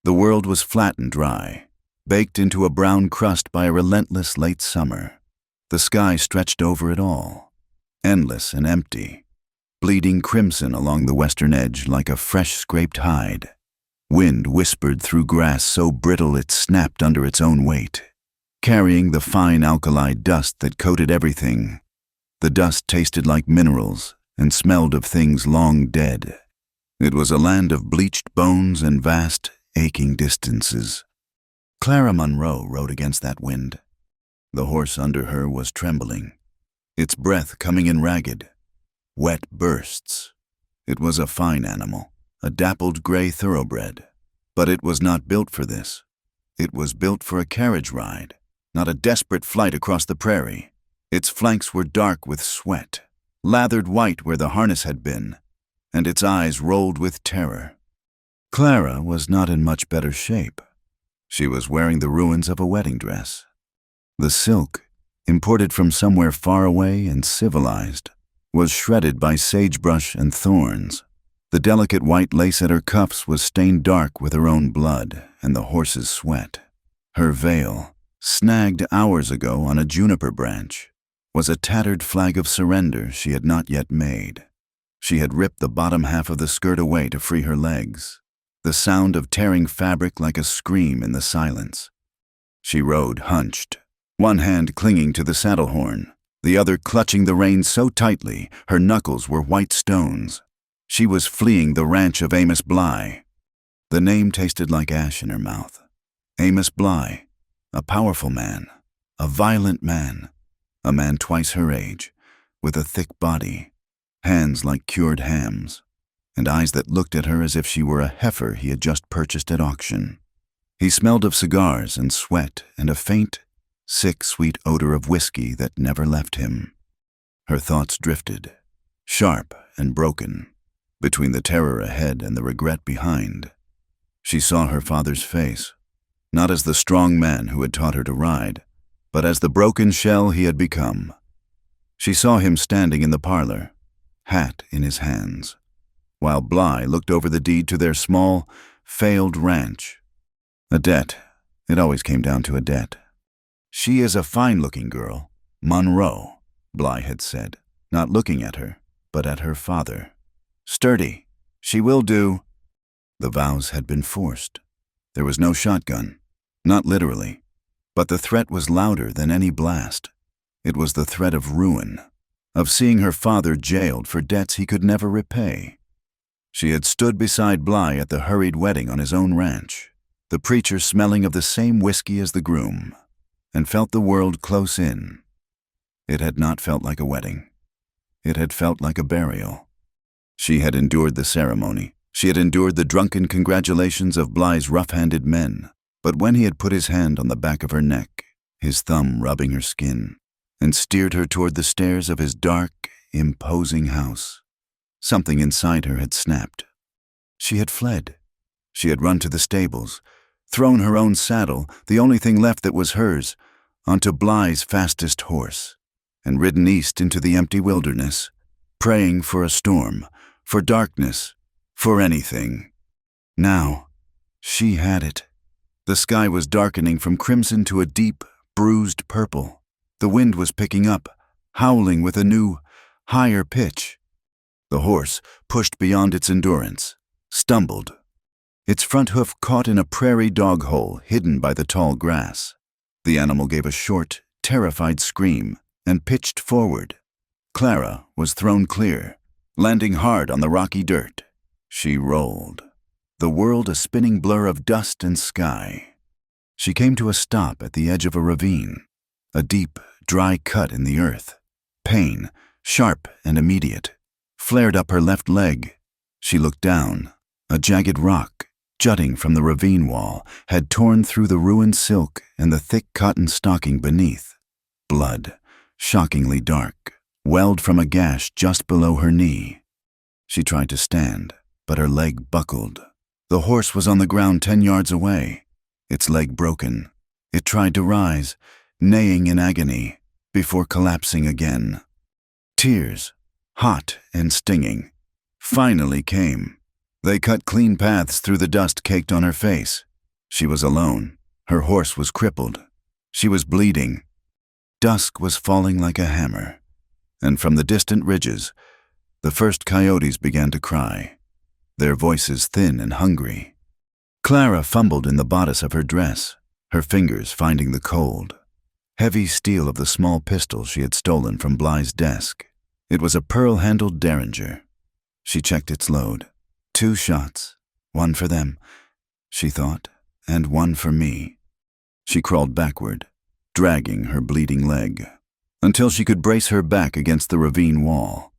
The world was flat and dry, baked into a brown crust by a relentless late summer. The sky stretched over it all, endless and empty, bleeding crimson along the western edge like a fresh scraped hide. Wind whispered through grass so brittle it snapped under its own weight, carrying the fine alkali dust that coated everything. The dust tasted like minerals and smelled of things long dead. It was a land of bleached bones and vast, aching distances. Clara Monroe rode against that wind. The horse under her was trembling, its breath coming in ragged, wet bursts. It was a fine animal, a dappled gray thoroughbred, but it was not built for this. It was built for a carriage ride, not a desperate flight across the prairie. Its flanks were dark with sweat, lathered white where the harness had been, and its eyes rolled with terror. Clara was not in much better shape. She was wearing the ruins of a wedding dress. The silk, imported from somewhere far away and civilized, was shredded by sagebrush and thorns. The delicate white lace at her cuffs was stained dark with her own blood and the horse's sweat. Her veil, snagged hours ago on a juniper branch, was a tattered flag of surrender she had not yet made. She had ripped the bottom half of the skirt away to free her legs, the sound of tearing fabric like a scream in the silence. She rode hunched, one hand clinging to the saddle horn, the other clutching the reins so tightly her knuckles were white stones. She was fleeing the ranch of Amos Bly. The name tasted like ash in her mouth. Amos Bly, a powerful man, a violent man, a man twice her age, with a thick body, hands like cured hams, and eyes that looked at her as if she were a heifer he had just purchased at auction. He smelled of cigars and sweat and a faint, sick, sweet odor of whiskey that never left him. Her thoughts drifted, sharp and broken, between the terror ahead and the regret behind. She saw her father's face, not as the strong man who had taught her to ride, but as the broken shell he had become. She saw him standing in the parlor, hat in his hands, while Bly looked over the deed to their small, failed ranch. A debt. It always came down to a debt. "She is a fine-looking girl, Monroe," Bly had said, not looking at her, but at her father. "Sturdy. She will do." The vows had been forced. There was no shotgun, not literally, but the threat was louder than any blast. It was the threat of ruin, of seeing her father jailed for debts he could never repay. She had stood beside Bly at the hurried wedding on his own ranch, the preacher smelling of the same whiskey as the groom, and felt the world close in. It had not felt like a wedding. It had felt like a burial. She had endured the ceremony. She had endured the drunken congratulations of Bly's rough-handed men. But when he had put his hand on the back of her neck, his thumb rubbing her skin, and steered her toward the stairs of his dark, imposing house, something inside her had snapped. She had fled. She had run to the stables, thrown her own saddle, the only thing left that was hers, onto Bly's fastest horse, and ridden east into the empty wilderness, praying for a storm, for darkness, for anything. Now, she had it. The sky was darkening from crimson to a deep, bruised purple. The wind was picking up, howling with a new, higher pitch. The horse, pushed beyond its endurance, stumbled. Its front hoof caught in a prairie dog hole hidden by the tall grass. The animal gave a short, terrified scream and pitched forward. Clara was thrown clear, landing hard on the rocky dirt. She rolled, the world a spinning blur of dust and sky. She came to a stop at the edge of a ravine, a deep, dry cut in the earth. Pain, sharp and immediate, flared up her left leg. She looked down. A jagged rock, jutting from the ravine wall, had torn through the ruined silk and the thick cotton stocking beneath. Blood, shockingly dark, welled from a gash just below her knee. She tried to stand, but her leg buckled. The horse was on the ground 10 yards away, its leg broken. It tried to rise, neighing in agony, before collapsing again. Tears, hot and stinging, finally came. They cut clean paths through the dust caked on her face. She was alone. Her horse was crippled. She was bleeding. Dusk was falling like a hammer, and from the distant ridges, the first coyotes began to cry, their voices thin and hungry. Clara fumbled in the bodice of her dress, her fingers finding the cold, heavy steel of the small pistol she had stolen from Bly's desk. It was a pearl-handled Derringer. She checked its load. 2 shots, 1 for them, she thought, and 1 for me. She crawled backward, dragging her bleeding leg, until she could brace her back against the ravine wall.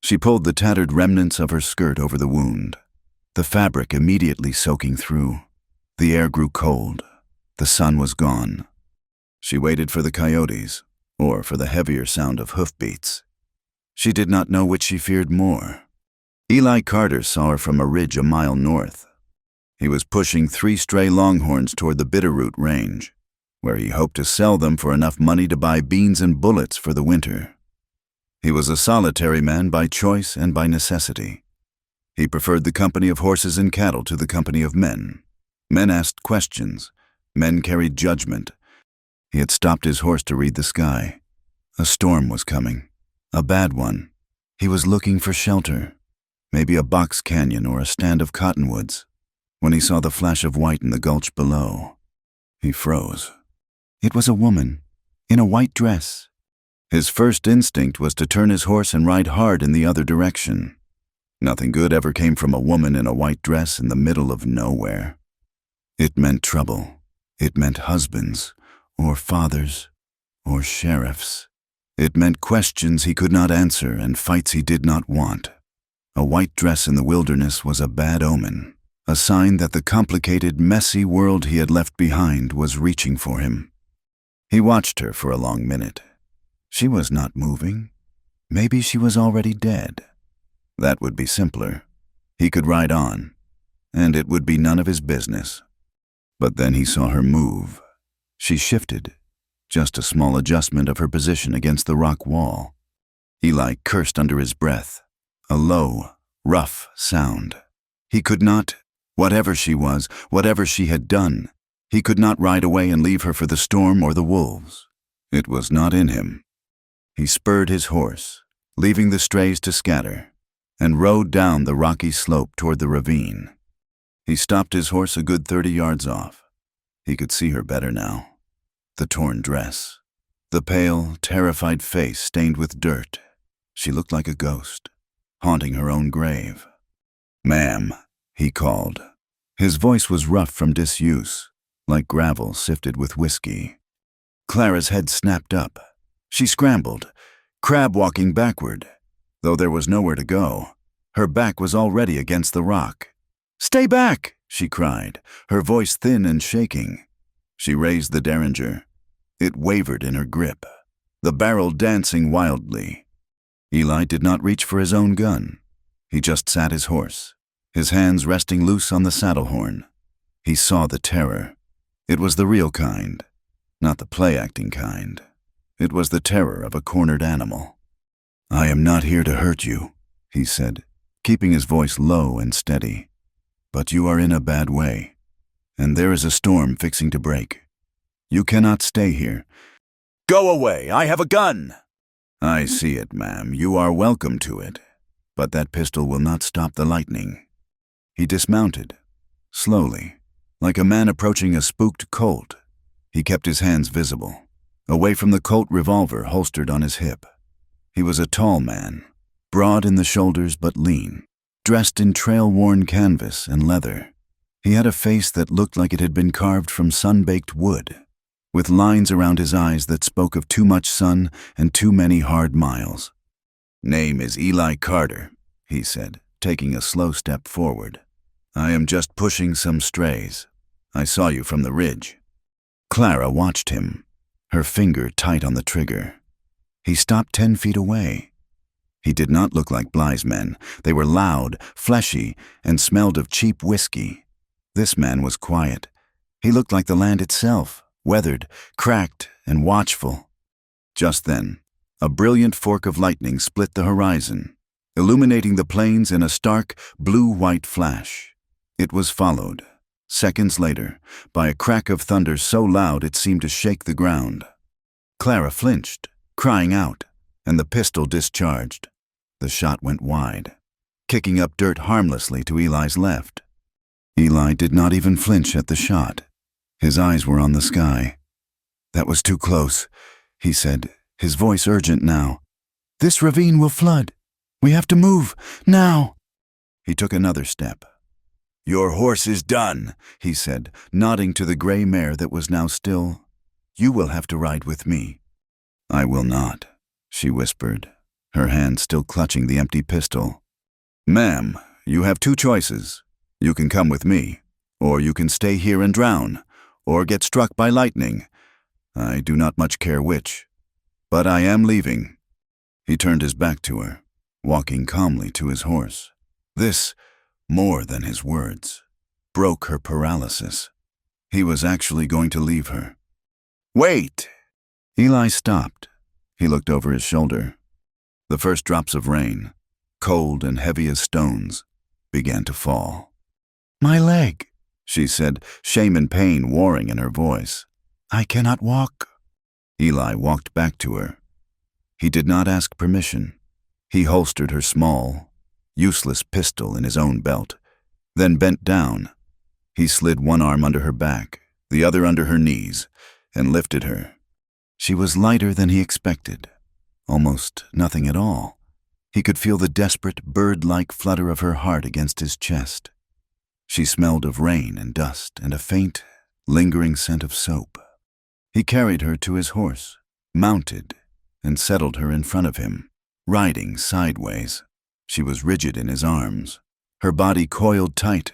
She pulled the tattered remnants of her skirt over the wound, the fabric immediately soaking through. The air grew cold. The sun was gone. She waited for the coyotes, or for the heavier sound of hoofbeats. She did not know which she feared more. Eli Carter saw her from a ridge a mile north. He was pushing 3 stray longhorns toward the Bitterroot Range, where he hoped to sell them for enough money to buy beans and bullets for the winter. He was a solitary man by choice and by necessity. He preferred the company of horses and cattle to the company of men. Men asked questions. Men carried judgment. He had stopped his horse to read the sky. A storm was coming. A bad one. He was looking for shelter. Maybe a box canyon or a stand of cottonwoods. When he saw the flash of white in the gulch below, he froze. It was a woman, in a white dress. His first instinct was to turn his horse and ride hard in the other direction. Nothing good ever came from a woman in a white dress in the middle of nowhere. It meant trouble. It meant husbands, or fathers, or sheriffs. It meant questions he could not answer and fights he did not want. A white dress in the wilderness was a bad omen, a sign that the complicated, messy world he had left behind was reaching for him. He watched her for a long minute. She was not moving. Maybe she was already dead. That would be simpler. He could ride on, and it would be none of his business. But then he saw her move. She shifted, just a small adjustment of her position against the rock wall. Eli cursed under his breath, a low, rough sound. He could not, whatever she was, whatever she had done, he could not ride away and leave her for the storm or the wolves. It was not in him. He spurred his horse, leaving the strays to scatter, and rode down the rocky slope toward the ravine. He stopped his horse a good 30 yards off. He could see her better now. The torn dress, the pale, terrified face stained with dirt. She looked like a ghost, haunting her own grave. "Ma'am," he called. His voice was rough from disuse, like gravel sifted with whiskey. Clara's head snapped up. She scrambled, crab-walking backward. Though there was nowhere to go, her back was already against the rock. "Stay back!" she cried, her voice thin and shaking. She raised the Derringer. It wavered in her grip, the barrel dancing wildly. Eli did not reach for his own gun. He just sat his horse, his hands resting loose on the saddle horn. He saw the terror. It was the real kind, not the play-acting kind. It was the terror of a cornered animal. "I am not here to hurt you," he said, keeping his voice low and steady. "But you are in a bad way, and there is a storm fixing to break. You cannot stay here." "Go away! I have a gun!" "I see it, ma'am. You are welcome to it. But that pistol will not stop the lightning." He dismounted, slowly, like a man approaching a spooked colt. He kept his hands visible, away from the Colt revolver holstered on his hip. He was a tall man, broad in the shoulders but lean, dressed in trail-worn canvas and leather. He had a face that looked like it had been carved from sun-baked wood, with lines around his eyes that spoke of too much sun and too many hard miles. "Name is Eli Carter," he said, taking a slow step forward. "I am just pushing some strays. I saw you from the ridge." Clara watched him, her finger tight on the trigger. He stopped 10 feet away. He did not look like Bly's men. They were loud, fleshy, and smelled of cheap whiskey. This man was quiet. He looked like the land itself, weathered, cracked, and watchful. Just then, a brilliant fork of lightning split the horizon, illuminating the plains in a stark, blue-white flash. It was followed, Seconds later, by a crack of thunder so loud it seemed to shake the ground. Clara flinched, crying out, and the pistol discharged. The shot went wide, kicking up dirt harmlessly to Eli's left. Eli did not even flinch at the shot. His eyes were on the sky. "That was too close," he said, his voice urgent now. "This ravine will flood. We have to move, now." He took another step. "Your horse is done," he said, nodding to the gray mare that was now still. "You will have to ride with me." "I will not," she whispered, her hand still clutching the empty pistol. "Ma'am, you have two choices. You can come with me, or you can stay here and drown, or get struck by lightning. I do not much care which. But I am leaving." He turned his back to her, walking calmly to his horse. This, more than his words, broke her paralysis. He was actually going to leave her. "Wait!" Eli stopped. He looked over his shoulder. The first drops of rain, cold and heavy as stones, began to fall. "My leg," she said, shame and pain warring in her voice. "I cannot walk." Eli walked back to her. He did not ask permission. He holstered her small, useless pistol in his own belt, then bent down. He slid one arm under her back, the other under her knees, and lifted her. She was lighter than he expected, almost nothing at all. He could feel the desperate, bird-like flutter of her heart against his chest. She smelled of rain and dust and a faint, lingering scent of soap. He carried her to his horse, mounted, and settled her in front of him, riding sideways. She was rigid in his arms, her body coiled tight,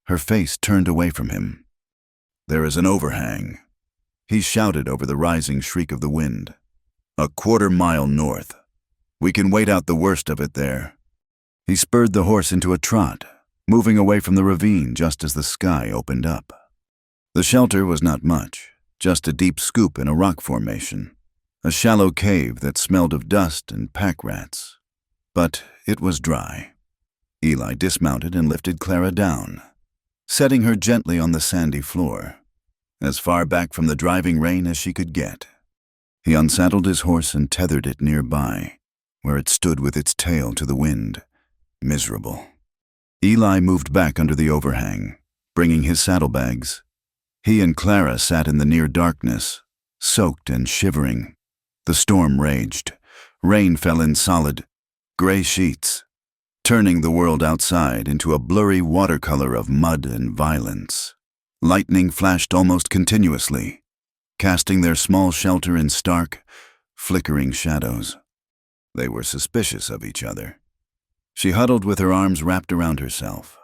her face turned away from him. "There is an overhang," he shouted over the rising shriek of the wind. "A quarter-mile north. We can wait out the worst of it there." He spurred the horse into a trot, moving away from the ravine just as the sky opened up. The shelter was not much, just a deep scoop in a rock formation, a shallow cave that smelled of dust and pack rats. But it was dry. Eli dismounted and lifted Clara down, setting her gently on the sandy floor, as far back from the driving rain as she could get. He unsaddled his horse and tethered it nearby, where it stood with its tail to the wind, miserable. Eli moved back under the overhang, bringing his saddlebags. He and Clara sat in the near darkness, soaked and shivering. The storm raged. Rain fell in solid, gray sheets, turning the world outside into a blurry watercolor of mud and violence. Lightning flashed almost continuously, casting their small shelter in stark, flickering shadows. They were suspicious of each other. She huddled with her arms wrapped around herself,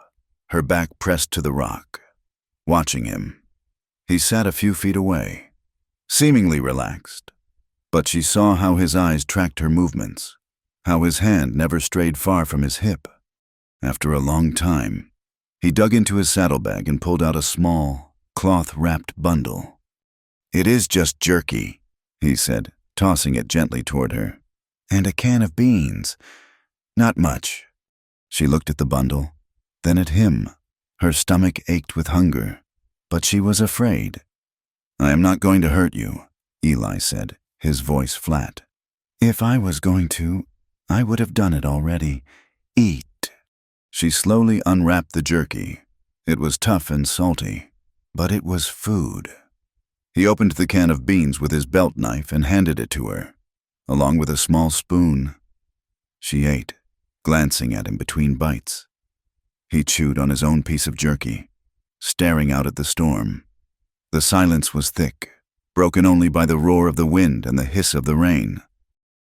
her back pressed to the rock, watching him. He sat a few feet away, seemingly relaxed, but she saw how his eyes tracked her movements, how his hand never strayed far from his hip. After a long time, he dug into his saddlebag and pulled out a small, cloth-wrapped bundle. "It is just jerky," he said, tossing it gently toward her. "And a can of beans. Not much." She looked at the bundle, then at him. Her stomach ached with hunger, but she was afraid. "I am not going to hurt you," Eli said, his voice flat. "If I was going to, I would have done it already. Eat." She slowly unwrapped the jerky. It was tough and salty, but it was food. He opened the can of beans with his belt knife and handed it to her, along with a small spoon. She ate, glancing at him between bites. He chewed on his own piece of jerky, staring out at the storm. The silence was thick, broken only by the roar of the wind and the hiss of the rain.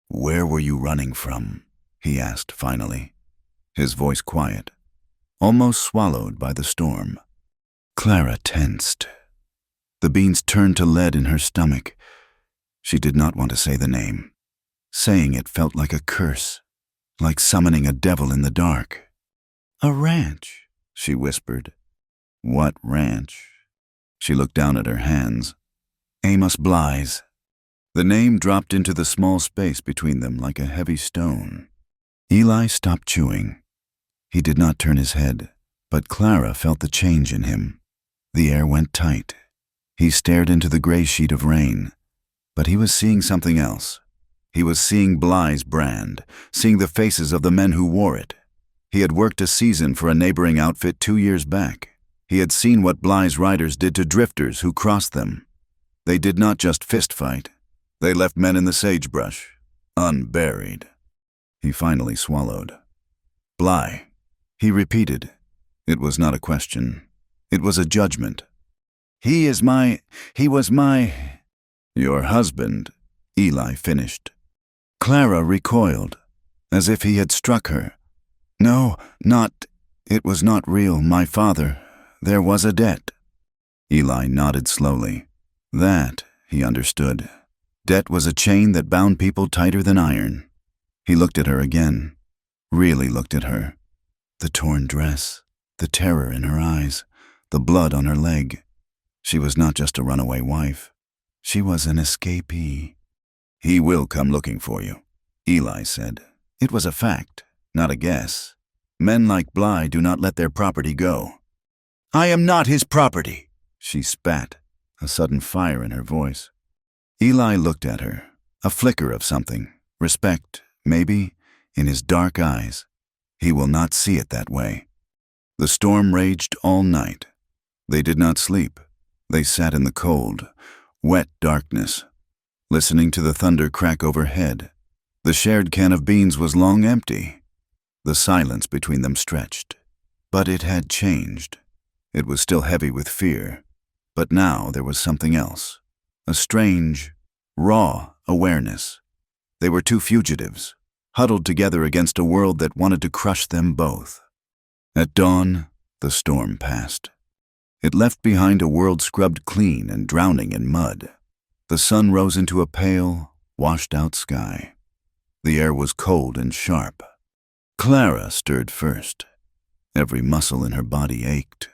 "Where were you running from?" he asked finally, his voice quiet, almost swallowed by the storm. Clara tensed. The beans turned to lead in her stomach. She did not want to say the name. Saying it felt like a curse, like summoning a devil in the dark. "A ranch," she whispered. "What ranch?" She looked down at her hands. "Amos Bly's." The name dropped into the small space between them like a heavy stone. Eli stopped chewing. He did not turn his head, but Clara felt the change in him. The air went tight. He stared into the gray sheet of rain, but he was seeing something else. He was seeing Bly's brand, seeing the faces of the men who wore it. He had worked a season for a neighboring outfit 2 years back. He had seen what Bly's riders did to drifters who crossed them. They did not just fist fight. They left men in the sagebrush, unburied. He finally swallowed. Bly, he repeated. It was not a question. It was a judgment. He was my... Your husband, Eli finished. Clara recoiled, as if he had struck her. No, not... It was not real, my father. There was a debt. Eli nodded slowly. That, he understood. Debt was a chain that bound people tighter than iron. He looked at her again. Really looked at her. The torn dress, the terror in her eyes, the blood on her leg. She was not just a runaway wife. She was an escapee. He will come looking for you, Eli said. It was a fact, not a guess. Men like Bly do not let their property go. I am not his property, she spat, a sudden fire in her voice. Eli looked at her, a flicker of something, respect, maybe, in his dark eyes. He will not see it that way. The storm raged all night. They did not sleep. They sat in the cold, wet darkness, listening to the thunder crack overhead. The shared can of beans was long empty. The silence between them stretched. But it had changed. It was still heavy with fear, but now there was something else. A strange, raw awareness. They were two fugitives, huddled together against a world that wanted to crush them both. At dawn, the storm passed. It left behind a world scrubbed clean and drowning in mud. The sun rose into a pale, washed-out sky. The air was cold and sharp. Clara stirred first. Every muscle in her body ached.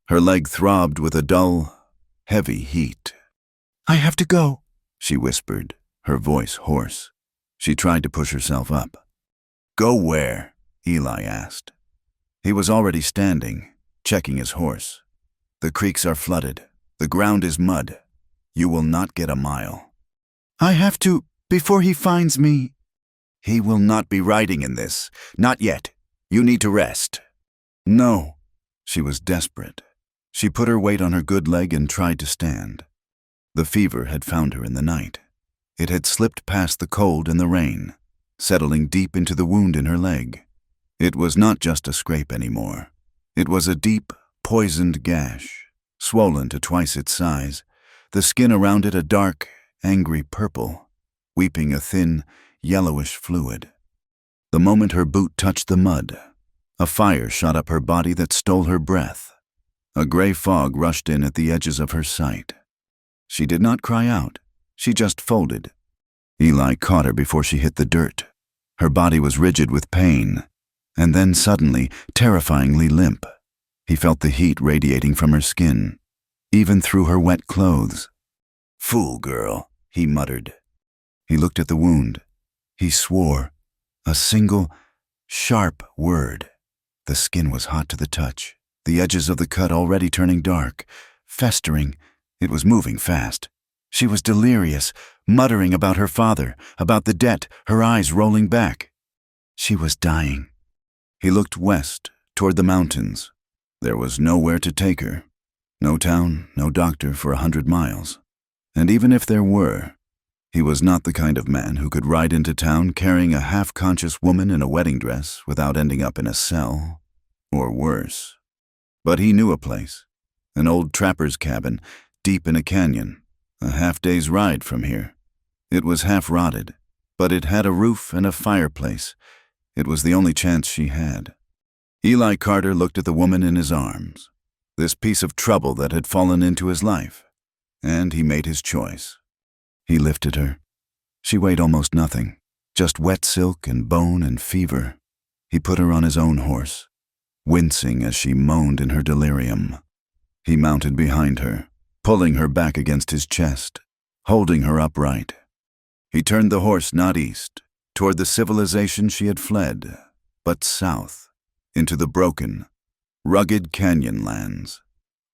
Her leg throbbed with a dull, heavy heat. I have to go, she whispered, her voice hoarse. She tried to push herself up. Go where? Eli asked. He was already standing, checking his horse. The creeks are flooded. The ground is mud. You will not get a mile. I have to, before he finds me. He will not be riding in this. Not yet. You need to rest. No. She was desperate. She put her weight on her good leg and tried to stand. The fever had found her in the night. It had slipped past the cold and the rain, settling deep into the wound in her leg. It was not just a scrape anymore. It was a deep, poisoned gash, swollen to twice its size, the skin around it a dark, angry purple, weeping a thin, yellowish fluid. The moment her boot touched the mud, a fire shot up her body that stole her breath. A gray fog rushed in at the edges of her sight. She did not cry out. She just folded. Eli caught her before she hit the dirt. Her body was rigid with pain, and then suddenly, terrifyingly limp. He felt the heat radiating from her skin, even through her wet clothes. Fool girl, he muttered. He looked at the wound. He swore. A single, sharp word. The skin was hot to the touch, the edges of the cut already turning dark, festering. It was moving fast. She was delirious, muttering about her father, about the debt, her eyes rolling back. She was dying. He looked west, toward the mountains. There was nowhere to take her. No town, no doctor for 100 miles. And even if there were, he was not the kind of man who could ride into town carrying a half-conscious woman in a wedding dress without ending up in a cell, or worse. But he knew a place, an old trapper's cabin, deep in a canyon, a half-day's ride from here. It was half-rotted, but it had a roof and a fireplace. It was the only chance she had. Eli Carter looked at the woman in his arms, this piece of trouble that had fallen into his life, and he made his choice. He lifted her. She weighed almost nothing, just wet silk and bone and fever. He put her on his own horse, wincing as she moaned in her delirium. He mounted behind her, pulling her back against his chest, holding her upright. He turned the horse not east, toward the civilization she had fled, but south, into the broken, rugged canyon lands.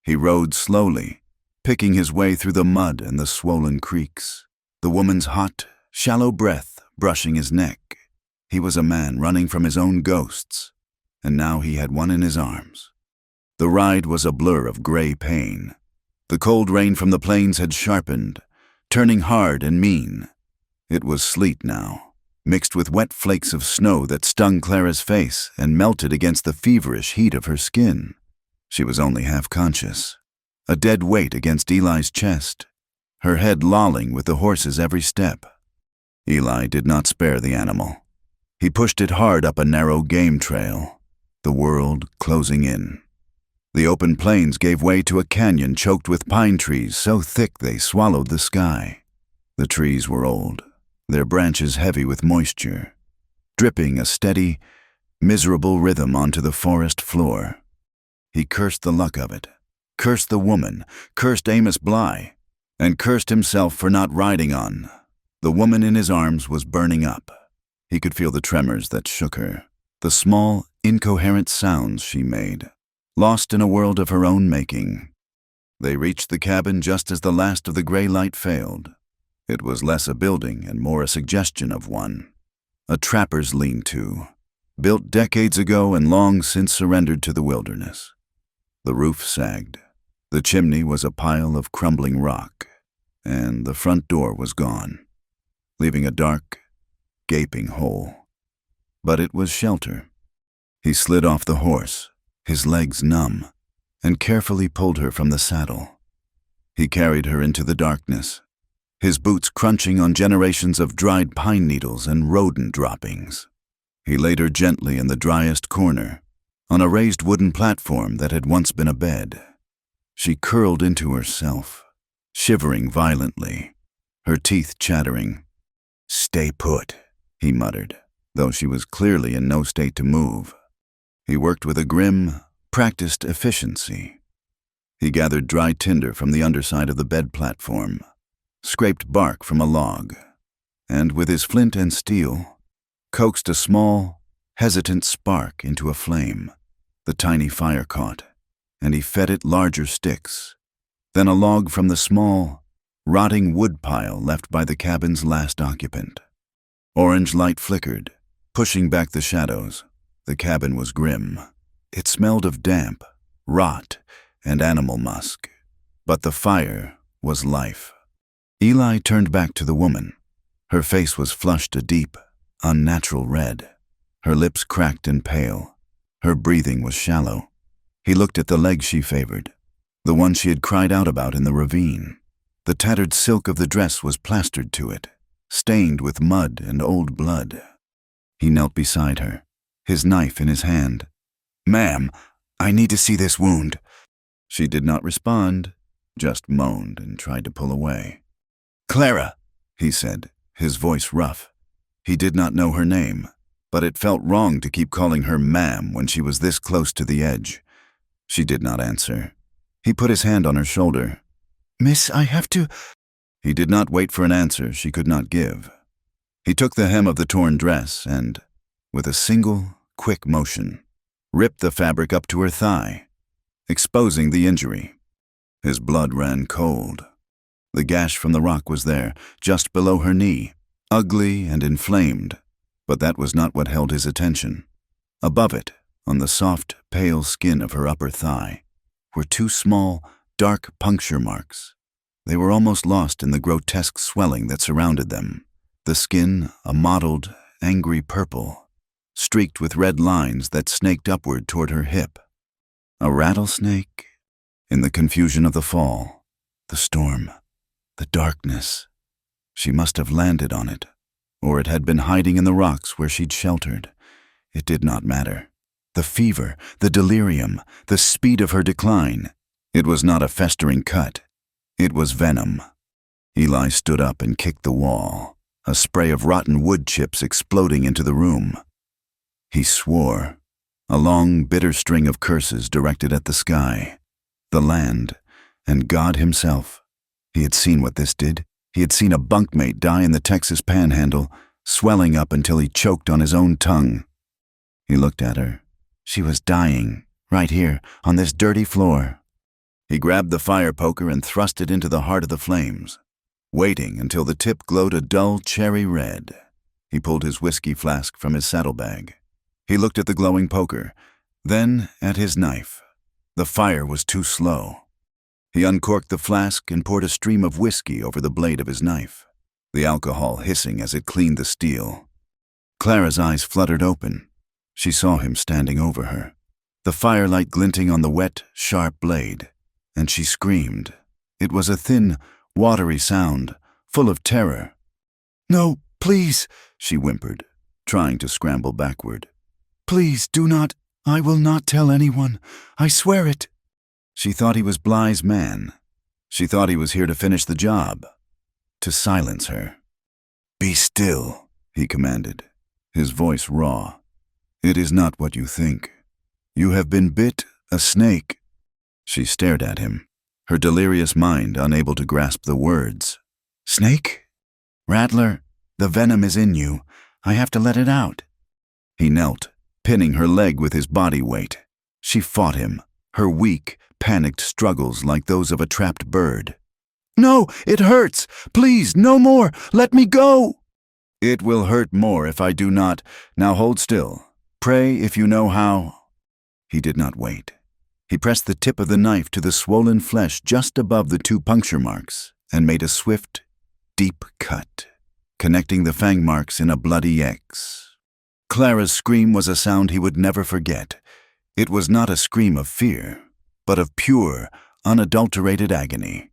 He rode slowly, picking his way through the mud and the swollen creeks, the woman's hot, shallow breath brushing his neck. He was a man running from his own ghosts, and now he had one in his arms. The ride was a blur of gray pain. The cold rain from the plains had sharpened, turning hard and mean. It was sleet now, mixed with wet flakes of snow that stung Clara's face and melted against the feverish heat of her skin. She was only half conscious, a dead weight against Eli's chest, her head lolling with the horse's every step. Eli did not spare the animal. He pushed it hard up a narrow game trail, the world closing in. The open plains gave way to a canyon choked with pine trees so thick they swallowed the sky. The trees were old, their branches heavy with moisture, dripping a steady, miserable rhythm onto the forest floor. He cursed the luck of it, cursed the woman, cursed Amos Bly, and cursed himself for not riding on. The woman in his arms was burning up. He could feel the tremors that shook her, the small, incoherent sounds she made, lost in a world of her own making. They reached the cabin just as the last of the gray light failed. It was less a building and more a suggestion of one. A trapper's lean-to, built decades ago and long since surrendered to the wilderness. The roof sagged. The chimney was a pile of crumbling rock, and the front door was gone, leaving a dark, gaping hole. But it was shelter. He slid off the horse, his legs numb, and carefully pulled her from the saddle. He carried her into the darkness, his boots crunching on generations of dried pine needles and rodent droppings. He laid her gently in the driest corner, on a raised wooden platform that had once been a bed. She curled into herself, shivering violently, her teeth chattering. "Stay put," he muttered, though she was clearly in no state to move. He worked with a grim, practiced efficiency. He gathered dry tinder from the underside of the bed platform, scraped bark from a log, and with his flint and steel, coaxed a small, hesitant spark into a flame. The tiny fire caught, and he fed it larger sticks, then a log from the small, rotting wood pile left by the cabin's last occupant. Orange light flickered, pushing back the shadows. The cabin was grim. It smelled of damp, rot, and animal musk. But the fire was life. Eli turned back to the woman. Her face was flushed a deep, unnatural red. Her lips cracked and pale. Her breathing was shallow. He looked at the leg she favored, the one she had cried out about in the ravine. The tattered silk of the dress was plastered to it, stained with mud and old blood. He knelt beside her, his knife in his hand. "Ma'am, I need to see this wound." She did not respond, just moaned and tried to pull away. "Clara," he said, his voice rough. He did not know her name, but it felt wrong to keep calling her ma'am when she was this close to the edge. She did not answer. He put his hand on her shoulder. "Miss, I have to—" He did not wait for an answer she could not give. He took the hem of the torn dress and, with a single, quick motion, ripped the fabric up to her thigh, exposing the injury. His blood ran cold. The gash from the rock was there, just below her knee, ugly and inflamed, but that was not what held his attention. Above it, on the soft, pale skin of her upper thigh, were two small, dark puncture marks. They were almost lost in the grotesque swelling that surrounded them, the skin a mottled, angry purple, streaked with red lines that snaked upward toward her hip. A rattlesnake? In the confusion of the fall, the storm, the darkness, she must have landed on it, or it had been hiding in the rocks where she'd sheltered. It did not matter. The fever, the delirium, the speed of her decline. It was not a festering cut. It was venom. Eli stood up and kicked the wall, a spray of rotten wood chips exploding into the room. He swore, a long, bitter string of curses directed at the sky, the land, and God himself. He had seen what this did. He had seen a bunkmate die in the Texas Panhandle, swelling up until he choked on his own tongue. He looked at her. She was dying, right here, on this dirty floor. He grabbed the fire poker and thrust it into the heart of the flames, waiting until the tip glowed a dull cherry red. He pulled his whiskey flask from his saddlebag. He looked at the glowing poker, then at his knife. The fire was too slow. He uncorked the flask and poured a stream of whiskey over the blade of his knife, the alcohol hissing as it cleaned the steel. Clara's eyes fluttered open. She saw him standing over her, the firelight glinting on the wet, sharp blade, and she screamed. It was a thin, watery sound, full of terror. "No, please," she whimpered, trying to scramble backward. "Please, do not. I will not tell anyone. I swear it." She thought he was Bly's man. She thought he was here to finish the job, to silence her. "Be still," he commanded, his voice raw. "It is not what you think. You have been bit, a snake." She stared at him, her delirious mind unable to grasp the words. "Snake? Rattler, the venom is in you. I have to let it out." He knelt, pinning her leg with his body weight. She fought him, her weak, panicked struggles like those of a trapped bird. "No, it hurts! Please, no more! Let me go!" "It will hurt more if I do not. Now hold still. Pray if you know how." He did not wait. He pressed the tip of the knife to the swollen flesh just above the 2 puncture marks and made a swift, deep cut, connecting the fang marks in a bloody X. Clara's scream was a sound he would never forget. It was not a scream of fear, but of pure, unadulterated agony,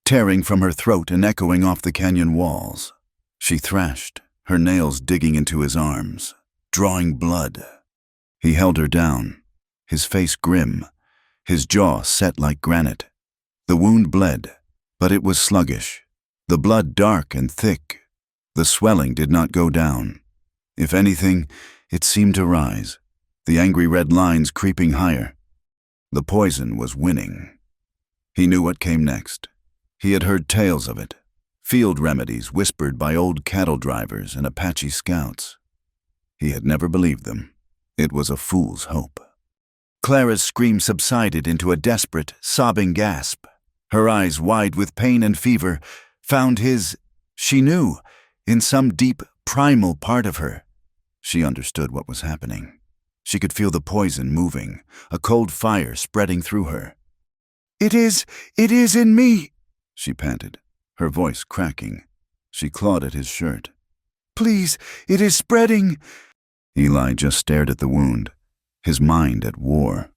tearing from her throat and echoing off the canyon walls. She thrashed, her nails digging into his arms, drawing blood. He held her down, his face grim, his jaw set like granite. The wound bled, but it was sluggish, the blood dark and thick. The swelling did not go down. If anything, it seemed to rise, the angry red lines creeping higher. The poison was winning. He knew what came next. He had heard tales of it, field remedies whispered by old cattle drivers and Apache scouts. He had never believed them. It was a fool's hope. Clara's scream subsided into a desperate, sobbing gasp. Her eyes, wide with pain and fever, found his, she knew, in some deep, primal part of her. She understood what was happening. She could feel the poison moving, a cold fire spreading through her. It is in me," she panted, her voice cracking. She clawed at his shirt. "Please, it is spreading." Eli just stared at the wound, his mind at war.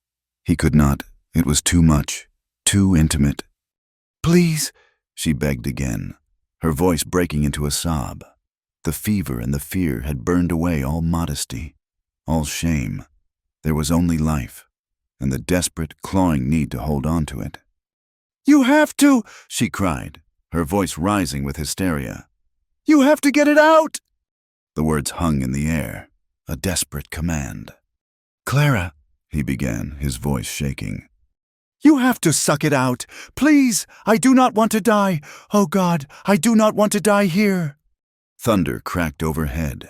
He could not. It was too much, too intimate. "Please," she begged again, her voice breaking into a sob. The fever and the fear had burned away all modesty, all shame. There was only life, and the desperate, clawing need to hold on to it. "You have to," she cried, her voice rising with hysteria. "You have to get it out!" The words hung in the air, a desperate command. "Clara," he began, his voice shaking. "You have to suck it out. Please, I do not want to die. Oh God, I do not want to die here." Thunder cracked overhead,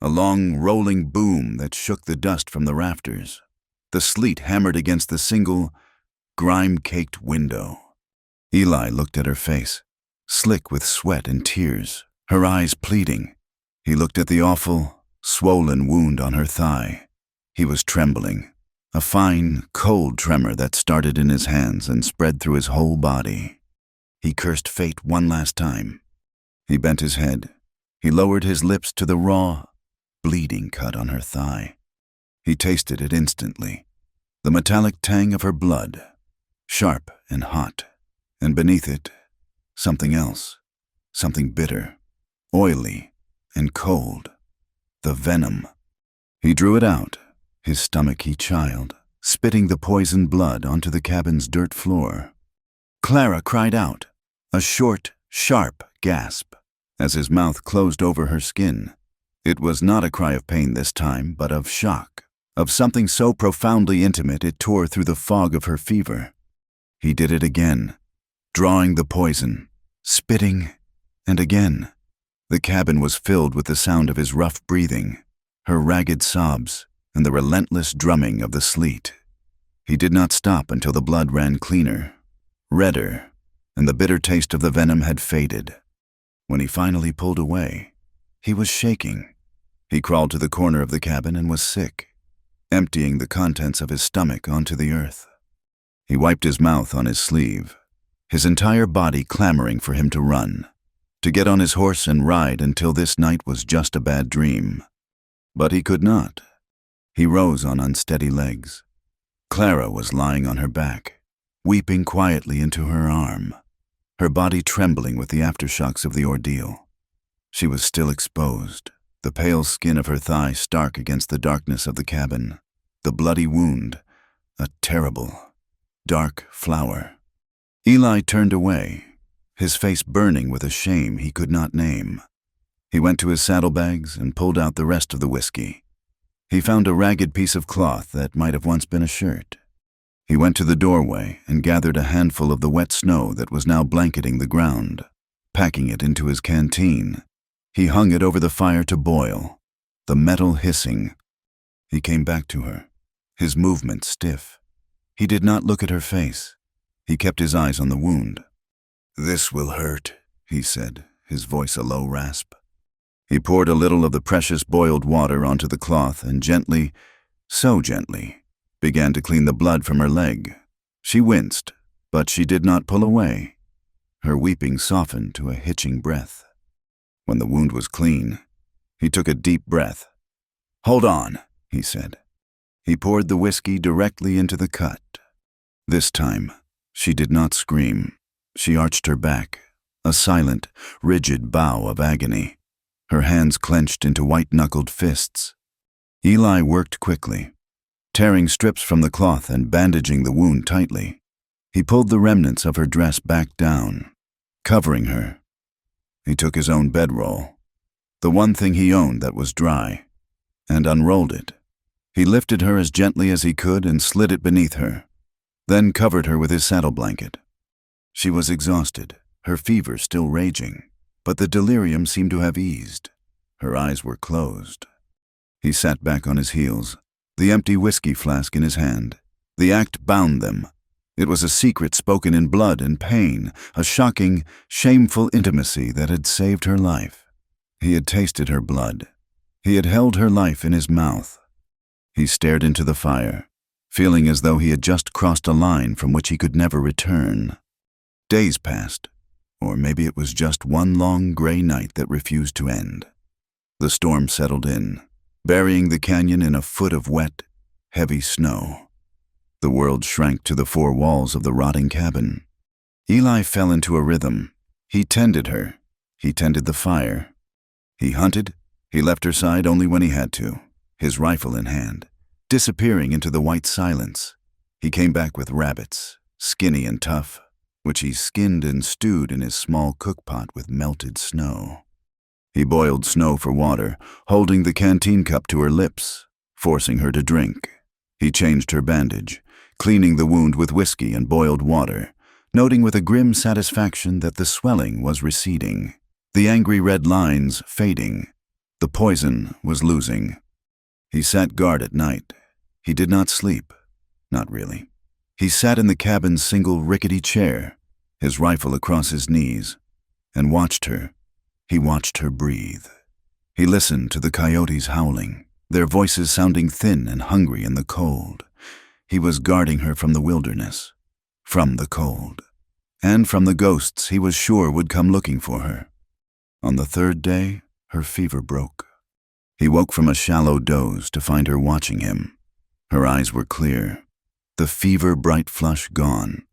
a long, rolling boom that shook the dust from the rafters. The sleet hammered against the single, grime-caked window. Eli looked at her face, slick with sweat and tears, her eyes pleading. He looked at the awful, swollen wound on her thigh. He was trembling, a fine, cold tremor that started in his hands and spread through his whole body. He cursed fate one last time. He bent his head. He lowered his lips to the raw, bleeding cut on her thigh. He tasted it instantly, the metallic tang of her blood, sharp and hot, and beneath it, something else, something bitter, oily, and cold, the venom. He drew it out, his stomach chiled, spitting the poisoned blood onto the cabin's dirt floor. Clara cried out, a short, sharp gasp, as his mouth closed over her skin. It was not a cry of pain this time, but of shock, of something so profoundly intimate it tore through the fog of her fever. He did it again, drawing the poison, spitting, and again. The cabin was filled with the sound of his rough breathing, her ragged sobs, and the relentless drumming of the sleet. He did not stop until the blood ran cleaner, redder, and the bitter taste of the venom had faded. When he finally pulled away, he was shaking. He crawled to the corner of the cabin and was sick, emptying the contents of his stomach onto the earth. He wiped his mouth on his sleeve, his entire body clamoring for him to run, to get on his horse and ride until this night was just a bad dream. But he could not. He rose on unsteady legs. Clara was lying on her back, weeping quietly into her arm, her body trembling with the aftershocks of the ordeal. She was still exposed, the pale skin of her thigh stark against the darkness of the cabin, the bloody wound, a terrible, dark flower. Eli turned away, his face burning with a shame he could not name. He went to his saddlebags and pulled out the rest of the whiskey. He found a ragged piece of cloth that might have once been a shirt. He went to the doorway and gathered a handful of the wet snow that was now blanketing the ground. Packing it into his canteen, he hung it over the fire to boil, the metal hissing. He came back to her, his movement stiff. He did not look at her face. He kept his eyes on the wound. "This will hurt," he said, his voice a low rasp. He poured a little of the precious boiled water onto the cloth and gently, so gently, began to clean the blood from her leg. She winced, but she did not pull away. Her weeping softened to a hitching breath. When the wound was clean, he took a deep breath. "Hold on," he said. He poured the whiskey directly into the cut. This time, she did not scream. She arched her back, a silent, rigid bow of agony, her hands clenched into white-knuckled fists. Eli worked quickly, tearing strips from the cloth and bandaging the wound tightly. He pulled the remnants of her dress back down, covering her. He took his own bedroll, the one thing he owned that was dry, and unrolled it. He lifted her as gently as he could and slid it beneath her, then covered her with his saddle blanket. She was exhausted, her fever still raging, but the delirium seemed to have eased. Her eyes were closed. He sat back on his heels, the empty whiskey flask in his hand. The act bound them. It was a secret spoken in blood and pain, a shocking, shameful intimacy that had saved her life. He had tasted her blood. He had held her life in his mouth. He stared into the fire, feeling as though he had just crossed a line from which he could never return. Days passed, or maybe it was just one long gray night that refused to end. The storm settled in, burying the canyon in a foot of wet, heavy snow. The world shrank to the four walls of the rotting cabin. Eli fell into a rhythm. He tended her. He tended the fire. He hunted. He left her side only when he had to, his rifle in hand, disappearing into the white silence. He came back with rabbits, skinny and tough, which he skinned and stewed in his small cookpot with melted snow. He boiled snow for water, holding the canteen cup to her lips, forcing her to drink. He changed her bandage, cleaning the wound with whiskey and boiled water, noting with a grim satisfaction that the swelling was receding, the angry red lines fading. The poison was losing. He sat guard at night. He did not sleep. Not really. He sat in the cabin's single rickety chair, his rifle across his knees, and watched her. He watched her breathe. He listened to the coyotes howling, their voices sounding thin and hungry in the cold. He was guarding her from the wilderness, from the cold, and from the ghosts he was sure would come looking for her. On the third day, her fever broke. He woke from a shallow doze to find her watching him. Her eyes were clear, the fever-bright flush gone,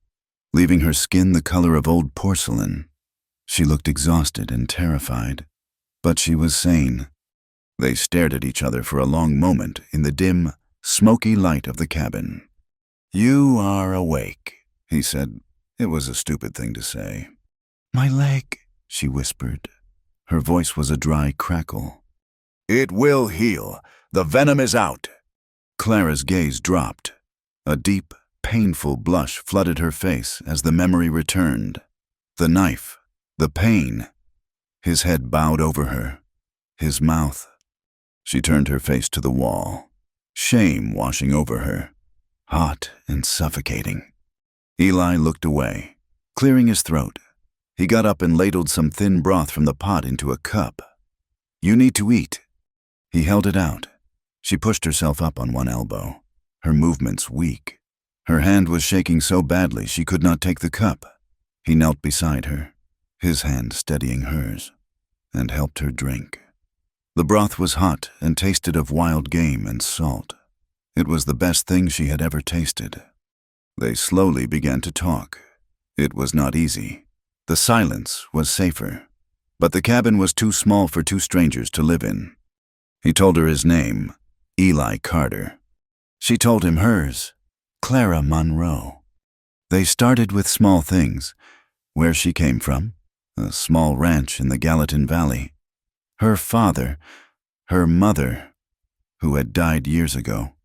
leaving her skin the color of old porcelain. She looked exhausted and terrified, but she was sane. They stared at each other for a long moment in the dim, smoky light of the cabin. "You are awake," he said. It was a stupid thing to say. "My leg," she whispered. Her voice was a dry crackle. "It will heal. The venom is out." Clara's gaze dropped. A deep, painful blush flooded her face as the memory returned. The knife, the pain. His head bowed over her, his mouth. She turned her face to the wall, shame washing over her, hot and suffocating. Eli looked away, Clearing his throat, he got up and ladled some thin broth from the pot into a cup. "You need to eat." He held it out. She pushed herself up on one elbow, her movements weak. Her hand was shaking so badly she could not take the cup. He knelt beside her, his hand steadying hers, and helped her drink. The broth was hot and tasted of wild game and salt. It was the best thing she had ever tasted. They slowly began to talk. It was not easy. The silence was safer, but the cabin was too small for two strangers to live in. He told her his name, Eli Carter. She told him hers, Clara Monroe. They started with small things. Where she came from, a small ranch in the Gallatin Valley. Her father, her mother, who had died years ago.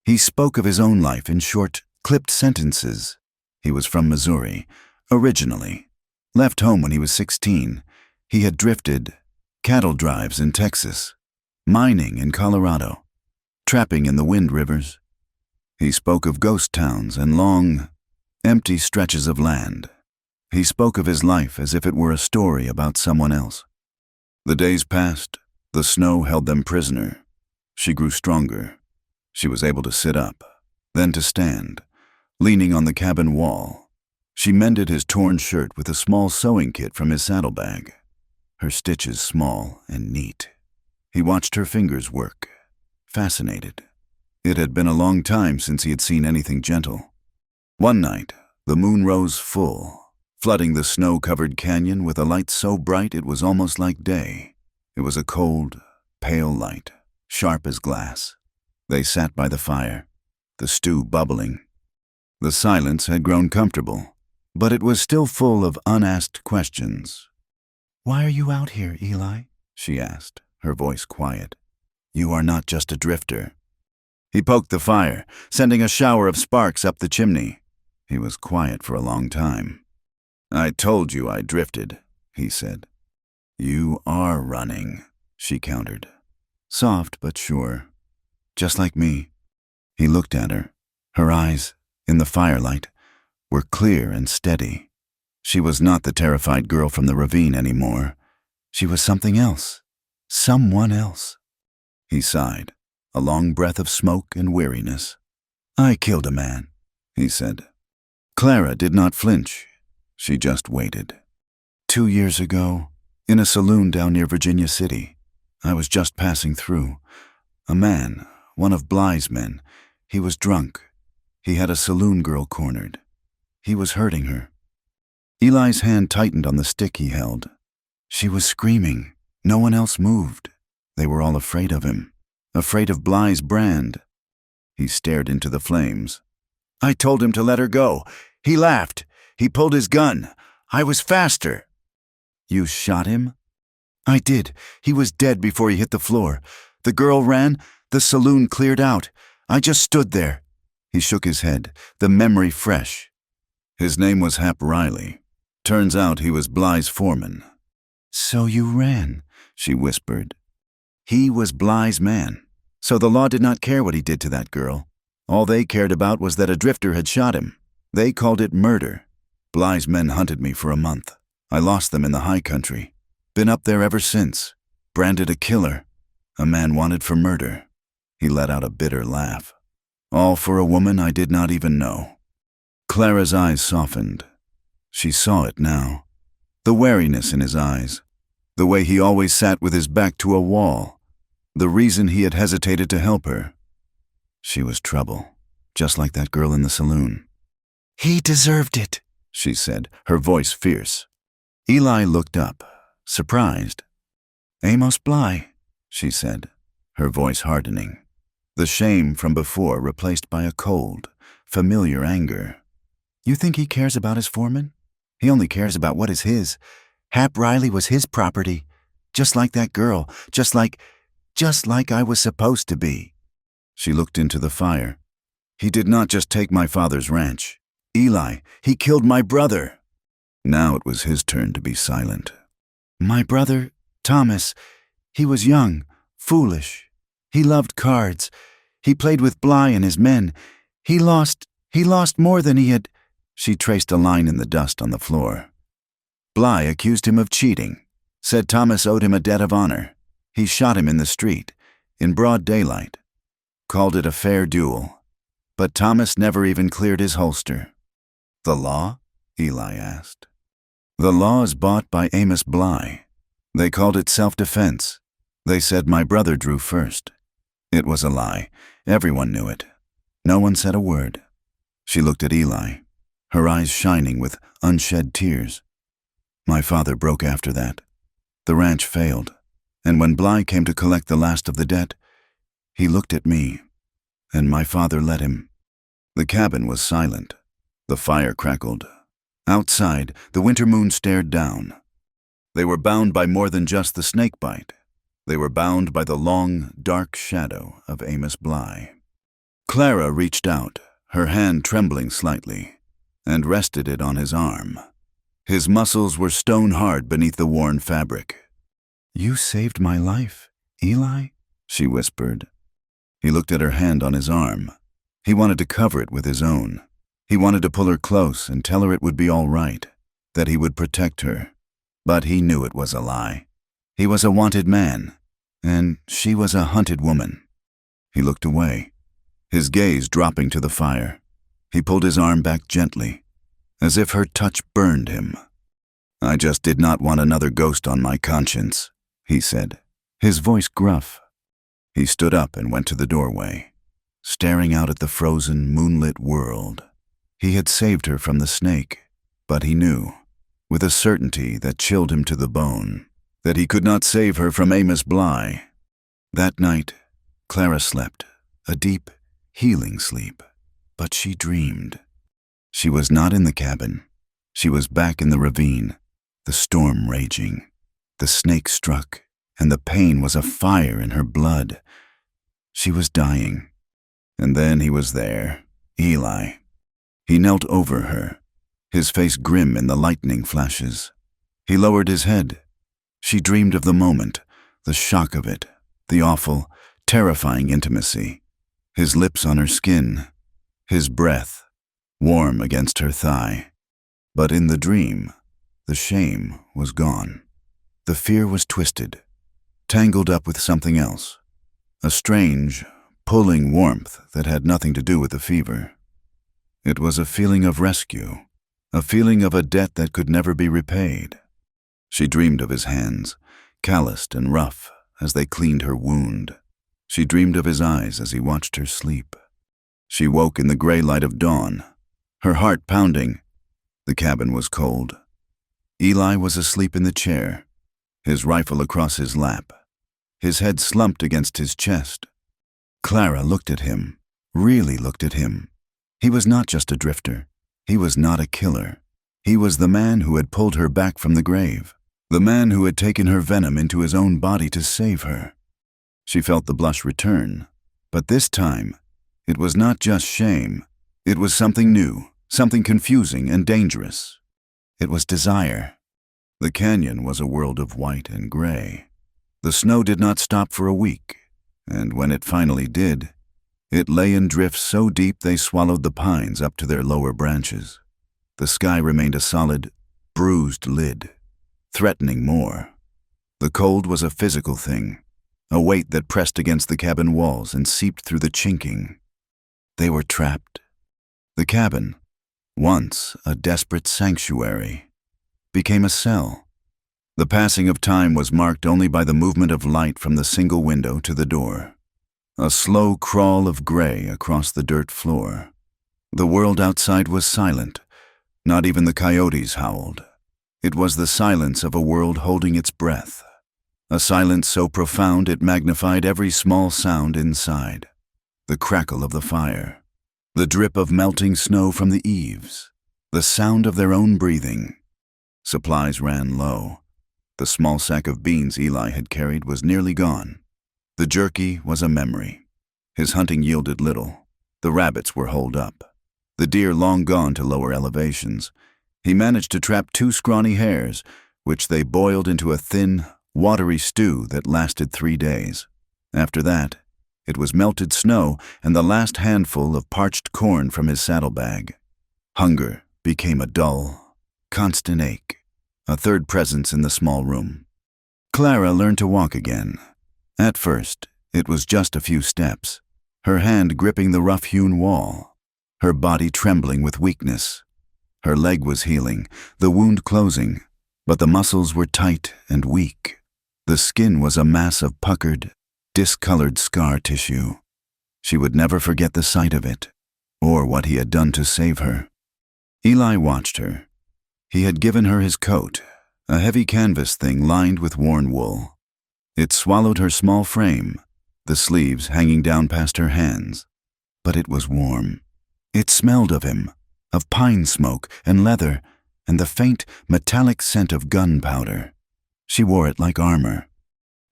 He spoke of his own life in short, clipped sentences. He was from Missouri, originally. Left home when he was 16. He had drifted, cattle drives in Texas, mining in Colorado, trapping in the Wind Rivers. He spoke of ghost towns and long, empty stretches of land. He spoke of his life as if it were a story about someone else. The days passed. The snow held them prisoner. She grew stronger. She was able to sit up, then to stand, leaning on the cabin wall. She mended his torn shirt with a small sewing kit from his saddlebag, her stitches small and neat. He watched her fingers work, fascinated. It had been a long time since he had seen anything gentle. One night, the moon rose full, flooding the snow-covered canyon with a light so bright it was almost like day. It was a cold, pale light, sharp as glass. They sat by the fire, the stew bubbling. The silence had grown comfortable, but it was still full of unasked questions. "Why are you out here, Eli?" she asked, her voice quiet. "You are not just a drifter." He poked the fire, sending a shower of sparks up the chimney. He was quiet for a long time. "I told you I drifted," he said. "You are running," she countered. Soft but sure. "Just like me." He looked at her. Her eyes, in the firelight, were clear and steady. She was not the terrified girl from the ravine anymore. She was something else. Someone else. He sighed, a long breath of smoke and weariness. "I killed a man," he said. Clara did not flinch. She just waited. 2 years ago, in a saloon down near Virginia City, I was just passing through. A man, one of Bly's men, he was drunk. He had a saloon girl cornered. He was hurting her. Eli's hand tightened on the stick he held. She was screaming. No one else moved. They were all afraid of him, afraid of Bly's brand. He stared into the flames. "I told him to let her go. He laughed. He pulled his gun. I was faster." "You shot him?" "I did. He was dead before he hit the floor. The girl ran. The saloon cleared out. I just stood there." He shook his head, the memory fresh. His name was Hap Riley. Turns out he was Bly's foreman. "So you ran," she whispered. He was Bly's man, so the law did not care what he did to that girl. All they cared about was that a drifter had shot him. They called it murder. Bly's men hunted me for a month. I lost them in the high country. Been up there ever since. Branded a killer. A man wanted for murder. He let out a bitter laugh. All for a woman I did not even know. Clara's eyes softened. She saw it now. The wariness in his eyes. The way he always sat with his back to a wall. The reason he had hesitated to help her. She was trouble, just like that girl in the saloon. "He deserved it," she said, her voice fierce. Eli looked up, surprised. "Amos Bly," she said, her voice hardening. The shame from before replaced by a cold, familiar anger. "You think he cares about his foreman? He only cares about what is his. Hap Riley was his property, just like that girl, just like I was supposed to be." She looked into the fire. "He did not just take my father's ranch. Eli, he killed my brother." Now it was his turn to be silent. "My brother, Thomas, he was young, foolish. He loved cards. He played with Bly and his men. He lost more than he had—" She traced a line in the dust on the floor. Bly accused him of cheating, said Thomas owed him a debt of honor. He shot him in the street, in broad daylight, called it a fair duel. But Thomas never even cleared his holster. The law? Eli asked. The law is bought by Amos Bly. They called it self-defense. They said my brother drew first. It was a lie. Everyone knew it. No one said a word. She looked at Eli, her eyes shining with unshed tears. My father broke after that. The ranch failed, and when Bly came to collect the last of the debt, he looked at me, and my father let him. The cabin was silent. The fire crackled. Outside, the winter moon stared down. They were bound by more than just the snake bite. They were bound by the long, dark shadow of Amos Bly. Clara reached out, her hand trembling slightly, and rested it on his arm. His muscles were stone-hard beneath the worn fabric. "You saved my life, Eli?" she whispered. He looked at her hand on his arm. He wanted to cover it with his own. He wanted to pull her close and tell her it would be all right, that he would protect her. But he knew it was a lie. He was a wanted man, and she was a hunted woman. He looked away, his gaze dropping to the fire. He pulled his arm back gently, as if her touch burned him. "I just did not want another ghost on my conscience," he said, his voice gruff. He stood up and went to the doorway, staring out at the frozen, moonlit world. He had saved her from the snake, but he knew, with a certainty that chilled him to the bone, that he could not save her from Amos Bly. That night, Clara slept, a deep, healing sleep, but she dreamed. She was not in the cabin. She was back in the ravine, the storm raging. The snake struck, and the pain was a fire in her blood. She was dying. And then he was there, Eli. He knelt over her, his face grim in the lightning flashes. He lowered his head. She dreamed of the moment, the shock of it, the awful, terrifying intimacy. His lips on her skin, his breath, warm against her thigh. But in the dream, the shame was gone. The fear was twisted, tangled up with something else, a strange, pulling warmth that had nothing to do with the fever. It was a feeling of rescue, a feeling of a debt that could never be repaid. She dreamed of his hands, calloused and rough, as they cleaned her wound. She dreamed of his eyes as he watched her sleep. She woke in the gray light of dawn, her heart pounding. The cabin was cold. Eli was asleep in the chair, his rifle across his lap, his head slumped against his chest. Clara looked at him, really looked at him. He was not just a drifter. He was not a killer. He was the man who had pulled her back from the grave, the man who had taken her venom into his own body to save her. She felt the blush return, but this time, it was not just shame. It was something new, something confusing and dangerous. It was desire. The canyon was a world of white and gray. The snow did not stop for a week, and when it finally did, it lay in drifts so deep they swallowed the pines up to their lower branches. The sky remained a solid, bruised lid, threatening more. The cold was a physical thing, a weight that pressed against the cabin walls and seeped through the chinking. They were trapped. The cabin, once a desperate sanctuary, became a cell. The passing of time was marked only by the movement of light from the single window to the door. A slow crawl of gray across the dirt floor. The world outside was silent. Not even the coyotes howled. It was the silence of a world holding its breath. A silence so profound it magnified every small sound inside. The crackle of the fire, the drip of melting snow from the eaves, the sound of their own breathing. Supplies ran low. The small sack of beans Eli had carried was nearly gone. The jerky was a memory. His hunting yielded little. The rabbits were holed up. The deer long gone to lower elevations. He managed to trap 2 scrawny hares, which they boiled into a thin, watery stew that lasted 3 days. After that, it was melted snow and the last handful of parched corn from his saddlebag. Hunger became a dull, constant ache, a third presence in the small room. Clara learned to walk again. At first, it was just a few steps, her hand gripping the rough-hewn wall, her body trembling with weakness. Her leg was healing, the wound closing, but the muscles were tight and weak. The skin was a mass of puckered, discolored scar tissue. She would never forget the sight of it, or what he had done to save her. Eli watched her. He had given her his coat, a heavy canvas thing lined with worn wool. It swallowed her small frame, the sleeves hanging down past her hands. But it was warm. It smelled of him, of pine smoke and leather, and the faint, metallic scent of gunpowder. She wore it like armor.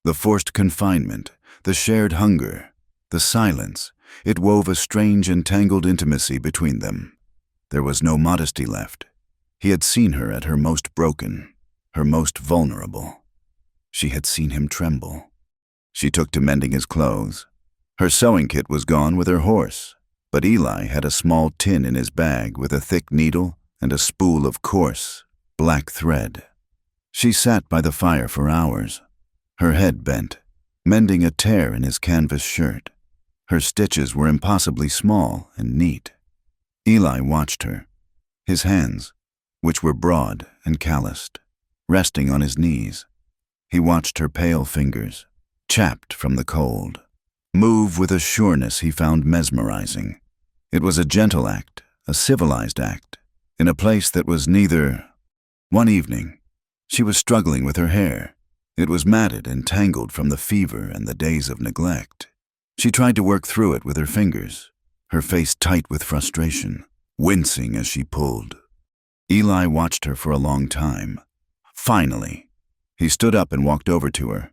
The forced confinement, the shared hunger, the silence, it wove a strange and tangled intimacy between them. There was no modesty left. He had seen her at her most broken, her most vulnerable. She had seen him tremble. She took to mending his clothes. Her sewing kit was gone with her horse, but Eli had a small tin in his bag with a thick needle and a spool of coarse, black thread. She sat by the fire for hours, her head bent, mending a tear in his canvas shirt. Her stitches were impossibly small and neat. Eli watched her, his hands, which were broad and calloused, resting on his knees. He watched her pale fingers, chapped from the cold, move with a sureness he found mesmerizing. It was a gentle act, a civilized act, in a place that was neither. One evening, she was struggling with her hair. It was matted and tangled from the fever and the days of neglect. She tried to work through it with her fingers, her face tight with frustration, wincing as she pulled. Eli watched her for a long time. Finally, he stood up and walked over to her.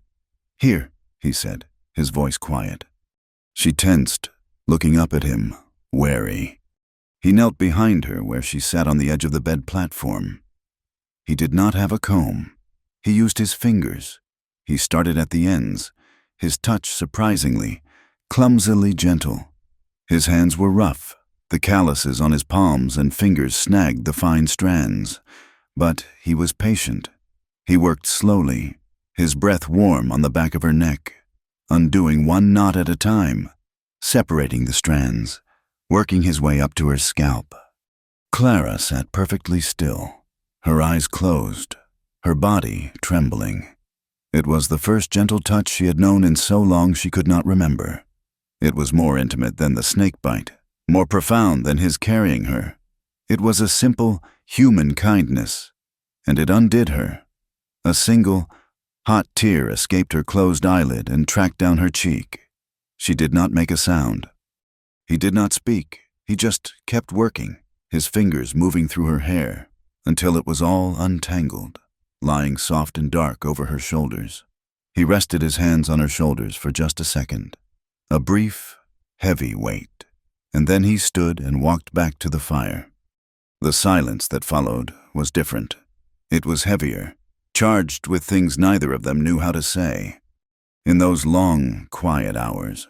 "Here," he said, his voice quiet. She tensed, looking up at him, wary. He knelt behind her where she sat on the edge of the bed platform. He did not have a comb. He used his fingers. He started at the ends, his touch surprisingly, clumsily gentle. His hands were rough. The calluses on his palms and fingers snagged the fine strands. But he was patient. He worked slowly, his breath warm on the back of her neck, undoing one knot at a time, separating the strands, working his way up to her scalp. Clara sat perfectly still, her eyes closed, her body trembling. It was the first gentle touch she had known in so long she could not remember. It was more intimate than the snake bite, more profound than his carrying her. It was a simple, human kindness, and it undid her. A single, hot tear escaped her closed eyelid and tracked down her cheek. She did not make a sound. He did not speak. He just kept working, his fingers moving through her hair, until it was all untangled, lying soft and dark over her shoulders. He rested his hands on her shoulders for just a second, a brief, heavy wait, and then he stood and walked back to the fire. The silence that followed was different. It was heavier, charged with things neither of them knew how to say. In those long, quiet hours,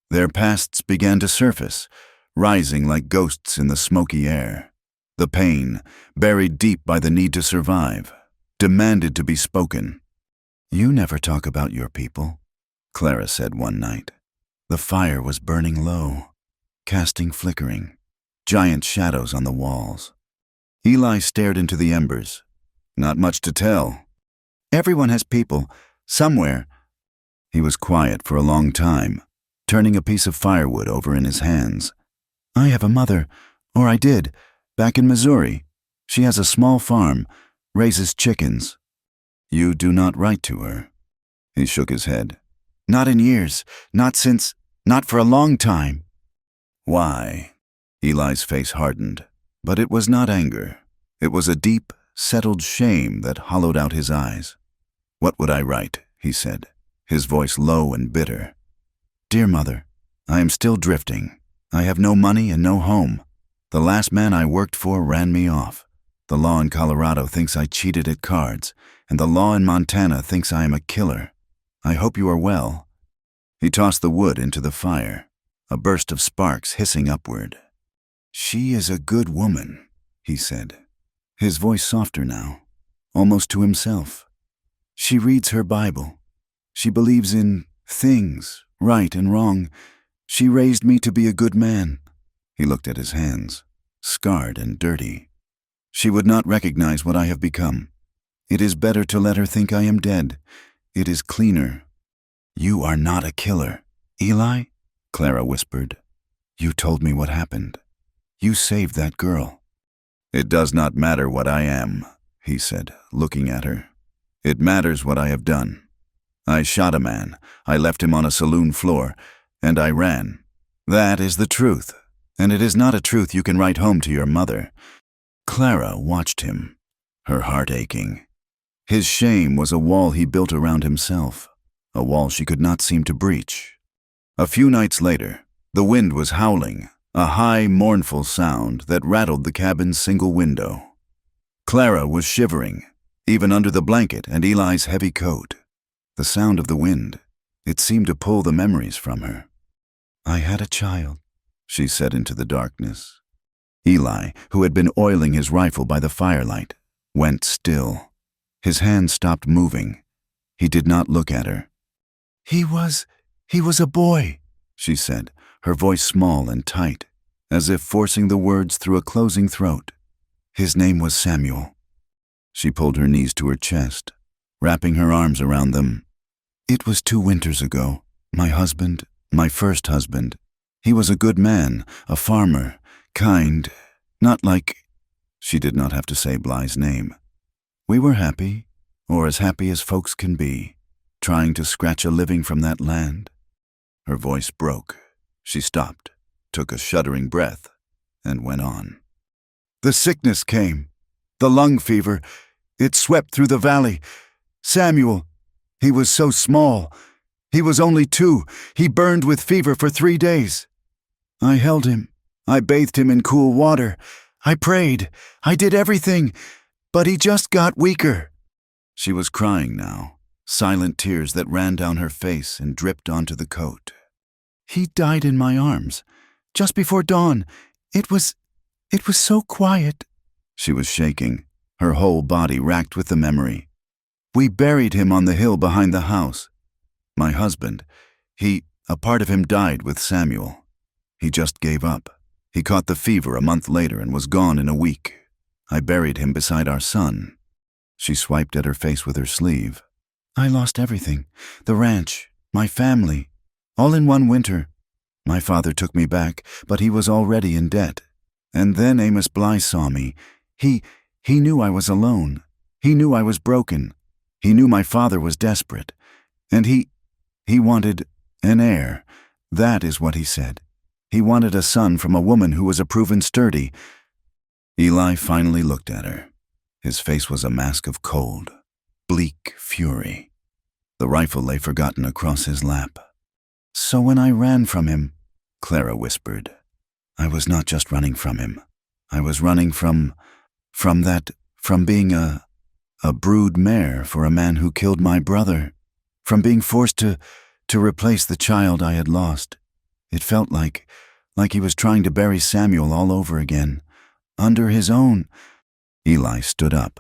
their pasts began to surface, rising like ghosts in the smoky air. The pain, buried deep by the need to survive, demanded to be spoken. "You never talk about your people," Clara said one night. The fire was burning low, casting flickering, giant shadows on the walls. Eli stared into the embers. "Not much to tell." "Everyone has people, somewhere." He was quiet for a long time, turning a piece of firewood over in his hands. "I have a mother, or I did, back in Missouri. She has a small farm, raises chickens." "You do not write to her?" He shook his head. "Not in years, not for a long time." "Why?" Eli's face hardened, but it was not anger. It was a deep, settled shame that hollowed out his eyes. "What would I write?" he said, his voice low and bitter. "Dear Mother, I am still drifting. I have no money and no home. The last man I worked for ran me off. The law in Colorado thinks I cheated at cards, and the law in Montana thinks I am a killer. I hope you are well." He tossed the wood into the fire, a burst of sparks hissing upward. "She is a good woman," he said, his voice softer now, almost to himself. She reads her Bible. She believes in things, right and wrong. She raised me to be a good man. He looked at his hands, scarred and dirty. She would not recognize what I have become. It is better to let her think I am dead. It is cleaner. You are not a killer, Eli, Clara whispered. You told me what happened. You saved that girl. It does not matter what I am, he said, looking at her. It matters what I have done. I shot a man, I left him on a saloon floor, and I ran. That is the truth, and it is not a truth you can write home to your mother. Clara watched him, her heart aching. His shame was a wall he built around himself, a wall she could not seem to breach. A few nights later, the wind was howling, a high, mournful sound that rattled the cabin's single window. Clara was shivering, even under the blanket and Eli's heavy coat. The sound of the wind, it seemed to pull the memories from her. I had a child, she said into the darkness. Eli, who had been oiling his rifle by the firelight, went still. His hands stopped moving. He did not look at her. He was a boy, she said, her voice small and tight, as if forcing the words through a closing throat. His name was Samuel. She pulled her knees to her chest, wrapping her arms around them. It was 2 winters ago. My husband, my first husband. He was a good man, a farmer, kind, not like... She did not have to say Bly's name. We were happy, or as happy as folks can be, trying to scratch a living from that land. Her voice broke. She stopped, took a shuddering breath, and went on. The sickness came. The lung fever. It swept through the valley. Samuel, he was so small. He was only 2. He burned with fever for 3 days. I held him. I bathed him in cool water. I prayed. I did everything. But he just got weaker. She was crying now, silent tears that ran down her face and dripped onto the coat. He died in my arms, just before dawn. It was so quiet. She was shaking, her whole body racked with the memory. We buried him on the hill behind the house. My husband, a part of him died with Samuel. He just gave up. He caught the fever a month later and was gone in a week. I buried him beside our son. She swiped at her face with her sleeve. I lost everything. The ranch, my family, all in 1 winter. My father took me back, but he was already in debt. And then Amos Bly saw me. He knew I was alone. He knew I was broken. He knew my father was desperate. And he wanted an heir. That is what he said. He wanted a son from a woman who was a proven sturdy. Eli finally looked at her. His face was a mask of cold, bleak fury. The rifle lay forgotten across his lap. So when I ran from him, Clara whispered, I was not just running from him. I was running from being a brood mare for a man who killed my brother, from being forced to replace the child I had lost. It felt like he was trying to bury Samuel all over again, under his own. Eli stood up.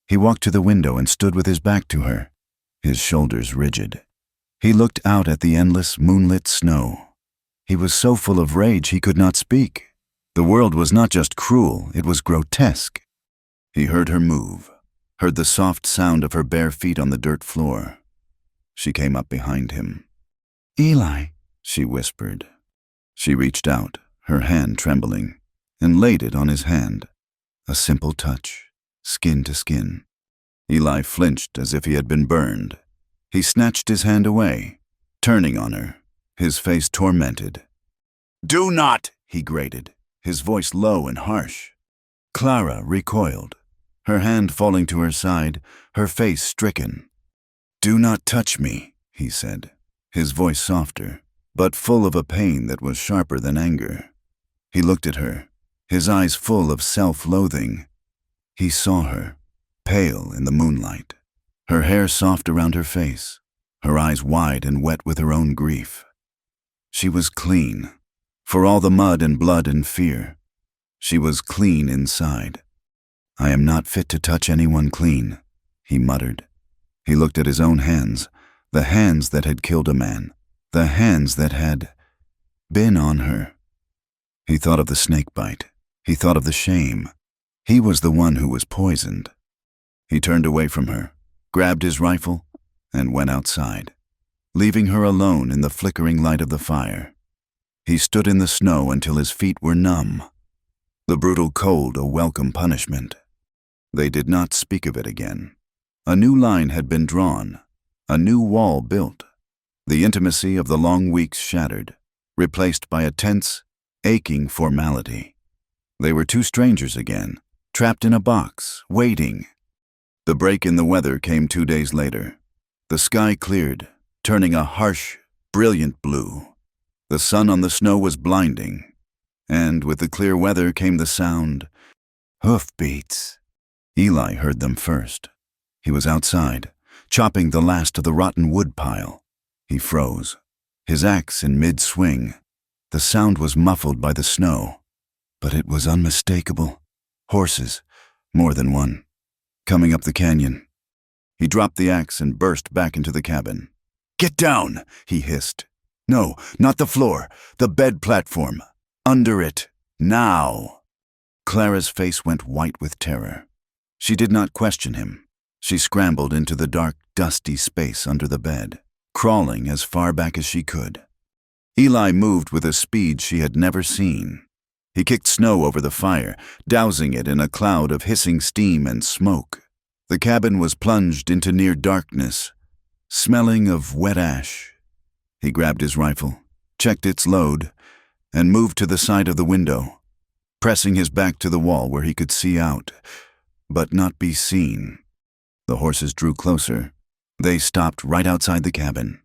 He walked to the window and stood with his back to her, his shoulders rigid. He looked out at the endless moonlit snow. He was so full of rage he could not speak. The world was not just cruel, it was grotesque. He heard her move, heard the soft sound of her bare feet on the dirt floor. She came up behind him. Eli, she whispered. She reached out, her hand trembling, and laid it on his hand. A simple touch, skin to skin. Eli flinched as if he had been burned. He snatched his hand away, turning on her, his face tormented. Do not, he grated, his voice low and harsh. Clara recoiled, her hand falling to her side, her face stricken. Do not touch me, he said, his voice softer, but full of a pain that was sharper than anger. He looked at her, his eyes full of self-loathing. He saw her, pale in the moonlight, her hair soft around her face, her eyes wide and wet with her own grief. She was clean, for all the mud and blood and fear. She was clean inside, "I am not fit to touch anyone clean," he muttered. He looked at his own hands, the hands that had killed a man, the hands that had been on her. He thought of the snake bite. He thought of the shame. He was the one who was poisoned. He turned away from her, grabbed his rifle, and went outside, leaving her alone in the flickering light of the fire. He stood in the snow until his feet were numb, the brutal cold a welcome punishment. They did not speak of it again. A new line had been drawn, a new wall built, the intimacy of the long weeks shattered, replaced by a tense, aching formality. They were two strangers again, trapped in a box, waiting. The break in the weather came 2 days later. The sky cleared, turning a harsh, brilliant blue. The sun on the snow was blinding, and with the clear weather came the sound, hoofbeats. Eli heard them first. He was outside, chopping the last of the rotten wood pile. He froze, his axe in mid-swing. The sound was muffled by the snow, but it was unmistakable. Horses, more than one, coming up the canyon. He dropped the axe and burst back into the cabin. "Get down!" he hissed. "No, not the floor, the bed platform. Under it, now!" Clara's face went white with terror. She did not question him. She scrambled into the dark, dusty space under the bed, crawling as far back as she could. Eli moved with a speed she had never seen. He kicked snow over the fire, dousing it in a cloud of hissing steam and smoke. The cabin was plunged into near darkness, smelling of wet ash. He grabbed his rifle, checked its load, and moved to the side of the window, pressing his back to the wall where he could see out, but not be seen. The horses drew closer. They stopped right outside the cabin.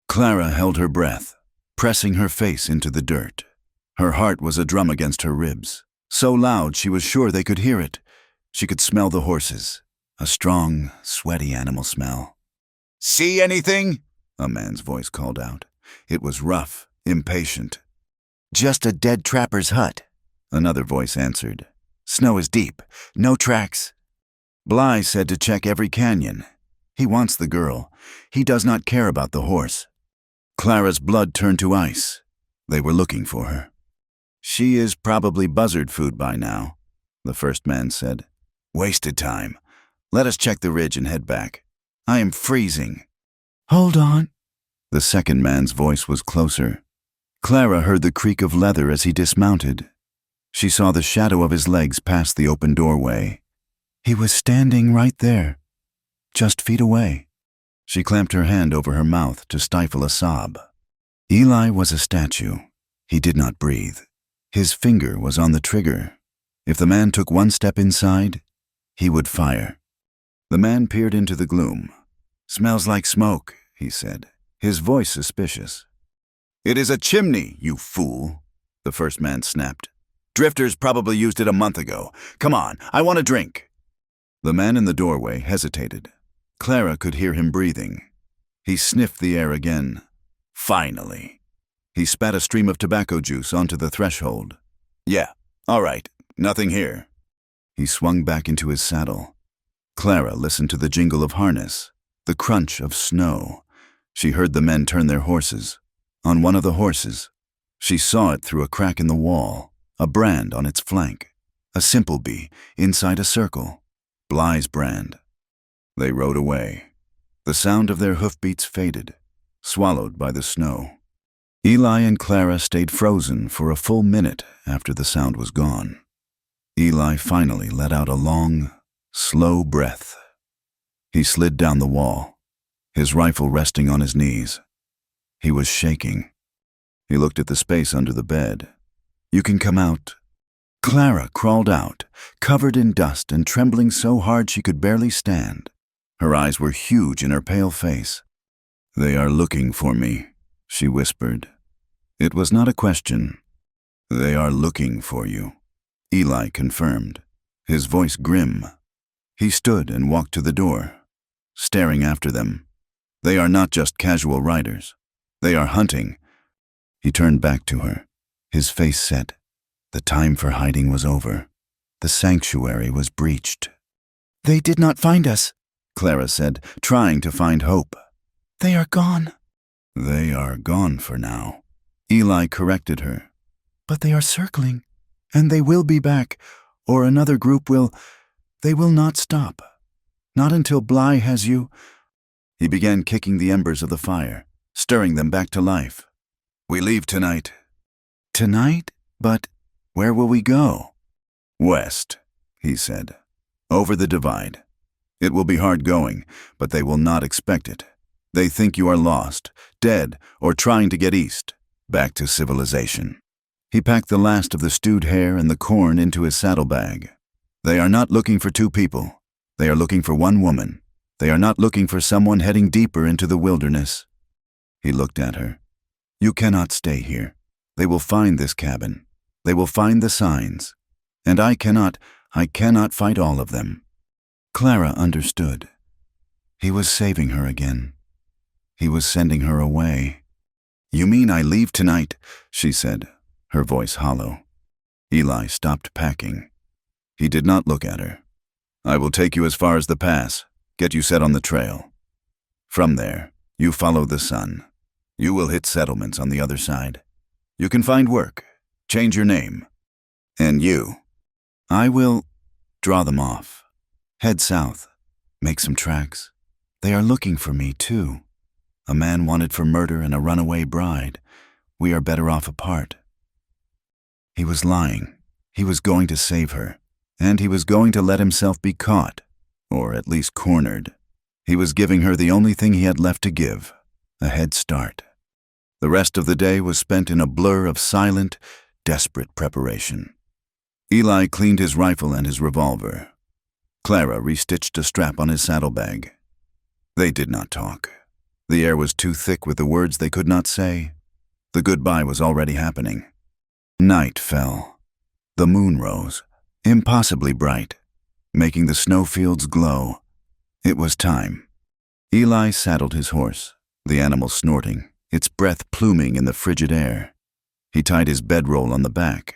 Clara held her breath, pressing her face into the dirt. Her heart was a drum against her ribs, so loud she was sure they could hear it. She could smell the horses, a strong, sweaty animal smell. "See anything?" a man's voice called out. It was rough, impatient. "Just a dead trapper's hut," another voice answered. "Snow is deep, no tracks." Bly said to check every canyon. He wants the girl. He does not care about the horse. Clara's blood turned to ice. They were looking for her. "She is probably buzzard food by now," the first man said. "Wasted time. Let us check the ridge and head back. I am freezing." "Hold on." The second man's voice was closer. Clara heard the creak of leather as he dismounted. She saw the shadow of his legs past the open doorway. He was standing right there, just feet away. She clamped her hand over her mouth to stifle a sob. Eli was a statue. He did not breathe. His finger was on the trigger. If the man took one step inside, he would fire. The man peered into the gloom. "Smells like smoke," he said, his voice suspicious. "It is a chimney, you fool," the first man snapped. "Drifters probably used it a month ago. Come on, I want a drink." The man in the doorway hesitated. Clara could hear him breathing. He sniffed the air again. Finally. He spat a stream of tobacco juice onto the threshold. "Yeah, all right, nothing here." He swung back into his saddle. Clara listened to the jingle of harness, the crunch of snow. She heard the men turn their horses. On one of the horses, she saw it through a crack in the wall, a brand on its flank, a simple bee inside a circle, Bly's brand. They rode away. The sound of their hoofbeats faded, swallowed by the snow. Eli and Clara stayed frozen for a full minute after the sound was gone. Eli finally let out a long, slow breath. He slid down the wall, his rifle resting on his knees. He was shaking. He looked at the space under the bed. "You can come out." Clara crawled out, covered in dust and trembling so hard she could barely stand. Her eyes were huge in her pale face. "They are looking for me," she whispered. It was not a question. "They are looking for you," Eli confirmed, his voice grim. He stood and walked to the door, staring after them. "They are not just casual riders. They are hunting." He turned back to her, his face set. The time for hiding was over. The sanctuary was breached. "They did not find us," Clara said, trying to find hope. "They are gone." "They are gone for now," Eli corrected her. "But they are circling, and they will be back, or another group will. They will not stop. Not until Bly has you." He began kicking the embers of the fire, stirring them back to life. "We leave tonight." "Tonight? But where will we go?" "West," he said. "Over the divide. It will be hard going, but they will not expect it. They think you are lost, dead, or trying to get east, back to civilization." He packed the last of the stewed hare and the corn into his saddlebag. "They are not looking for two people. They are looking for one woman. They are not looking for someone heading deeper into the wilderness." He looked at her. "You cannot stay here. They will find this cabin. They will find the signs. And I cannot fight all of them." Clara understood. He was saving her again. He was sending her away. "You mean I leave tonight?" she said, her voice hollow. Eli stopped packing. He did not look at her. "I will take you as far as the pass, get you set on the trail. From there, you follow the sun. You will hit settlements on the other side. You can find work, change your name. And you, I will draw them off. Head south, make some tracks. They are looking for me, too. A man wanted for murder and a runaway bride. We are better off apart." He was lying. He was going to save her, and he was going to let himself be caught, or at least cornered. He was giving her the only thing he had left to give, a head start. The rest of the day was spent in a blur of silent, desperate preparation. Eli cleaned his rifle and his revolver. Clara restitched a strap on his saddlebag. They did not talk. The air was too thick with the words they could not say. The goodbye was already happening. Night fell. The moon rose, impossibly bright, making the snowfields glow. It was time. Eli saddled his horse, the animal snorting, its breath pluming in the frigid air. He tied his bedroll on the back.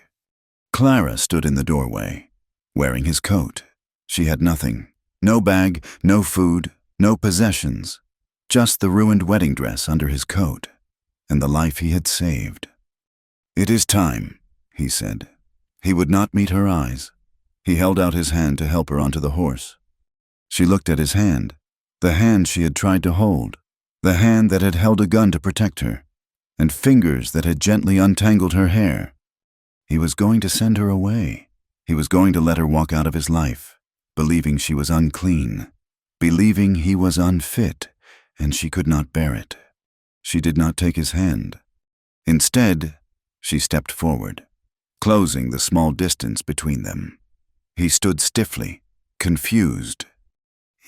Clara stood in the doorway, wearing his coat. She had nothing. No bag, no food, no possessions. Just the ruined wedding dress under his coat, and the life he had saved. "It is time," he said. He would not meet her eyes. He held out his hand to help her onto the horse. She looked at his hand, the hand she had tried to hold, the hand that had held a gun to protect her, and fingers that had gently untangled her hair. He was going to send her away. He was going to let her walk out of his life, believing she was unclean, believing he was unfit, and she could not bear it. She did not take his hand. Instead, she stepped forward, closing the small distance between them. He stood stiffly, confused.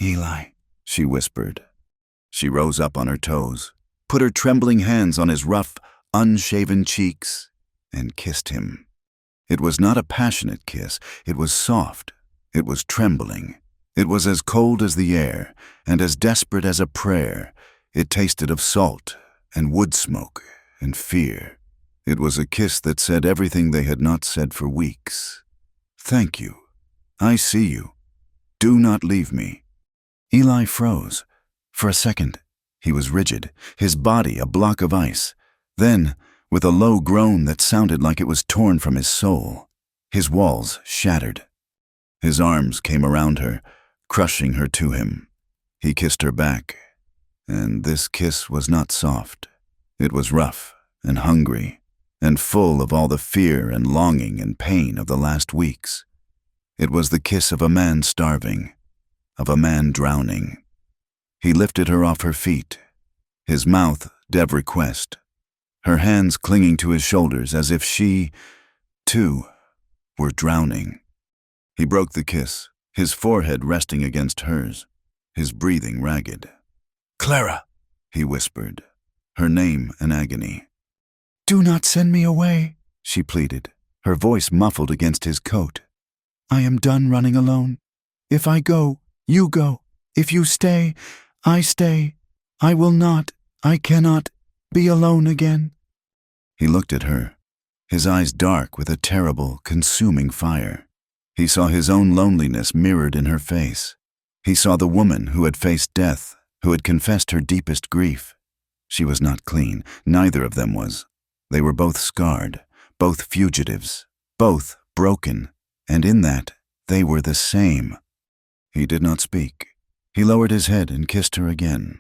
"Eli," she whispered. She rose up on her toes, put her trembling hands on his rough, unshaven cheeks, and kissed him. It was not a passionate kiss. It was soft. It was trembling. It was as cold as the air, and as desperate as a prayer. It tasted of salt, and wood smoke, and fear. It was a kiss that said everything they had not said for weeks. "Thank you. I see you. Do not leave me." Eli froze. For a second, he was rigid, his body a block of ice. Then, with a low groan that sounded like it was torn from his soul, his walls shattered. His arms came around her, crushing her to him. He kissed her back, and this kiss was not soft. It was rough and hungry, and full of all the fear and longing and pain of the last weeks. It was the kiss of a man starving, of a man drowning. He lifted her off her feet, his mouth dev request, her hands clinging to his shoulders as if she, too, were drowning. He broke the kiss, his forehead resting against hers, his breathing ragged. "Clara," he whispered, her name an agony. "Do not send me away," she pleaded, her voice muffled against his coat. "I am done running alone. If I go, you go. If you stay, I stay. I will not, I cannot, be alone again." He looked at her, his eyes dark with a terrible, consuming fire. He saw his own loneliness mirrored in her face. He saw the woman who had faced death, who had confessed her deepest grief. She was not clean, neither of them was. They were both scarred, both fugitives, both broken, and in that, they were the same. He did not speak. He lowered his head and kissed her again.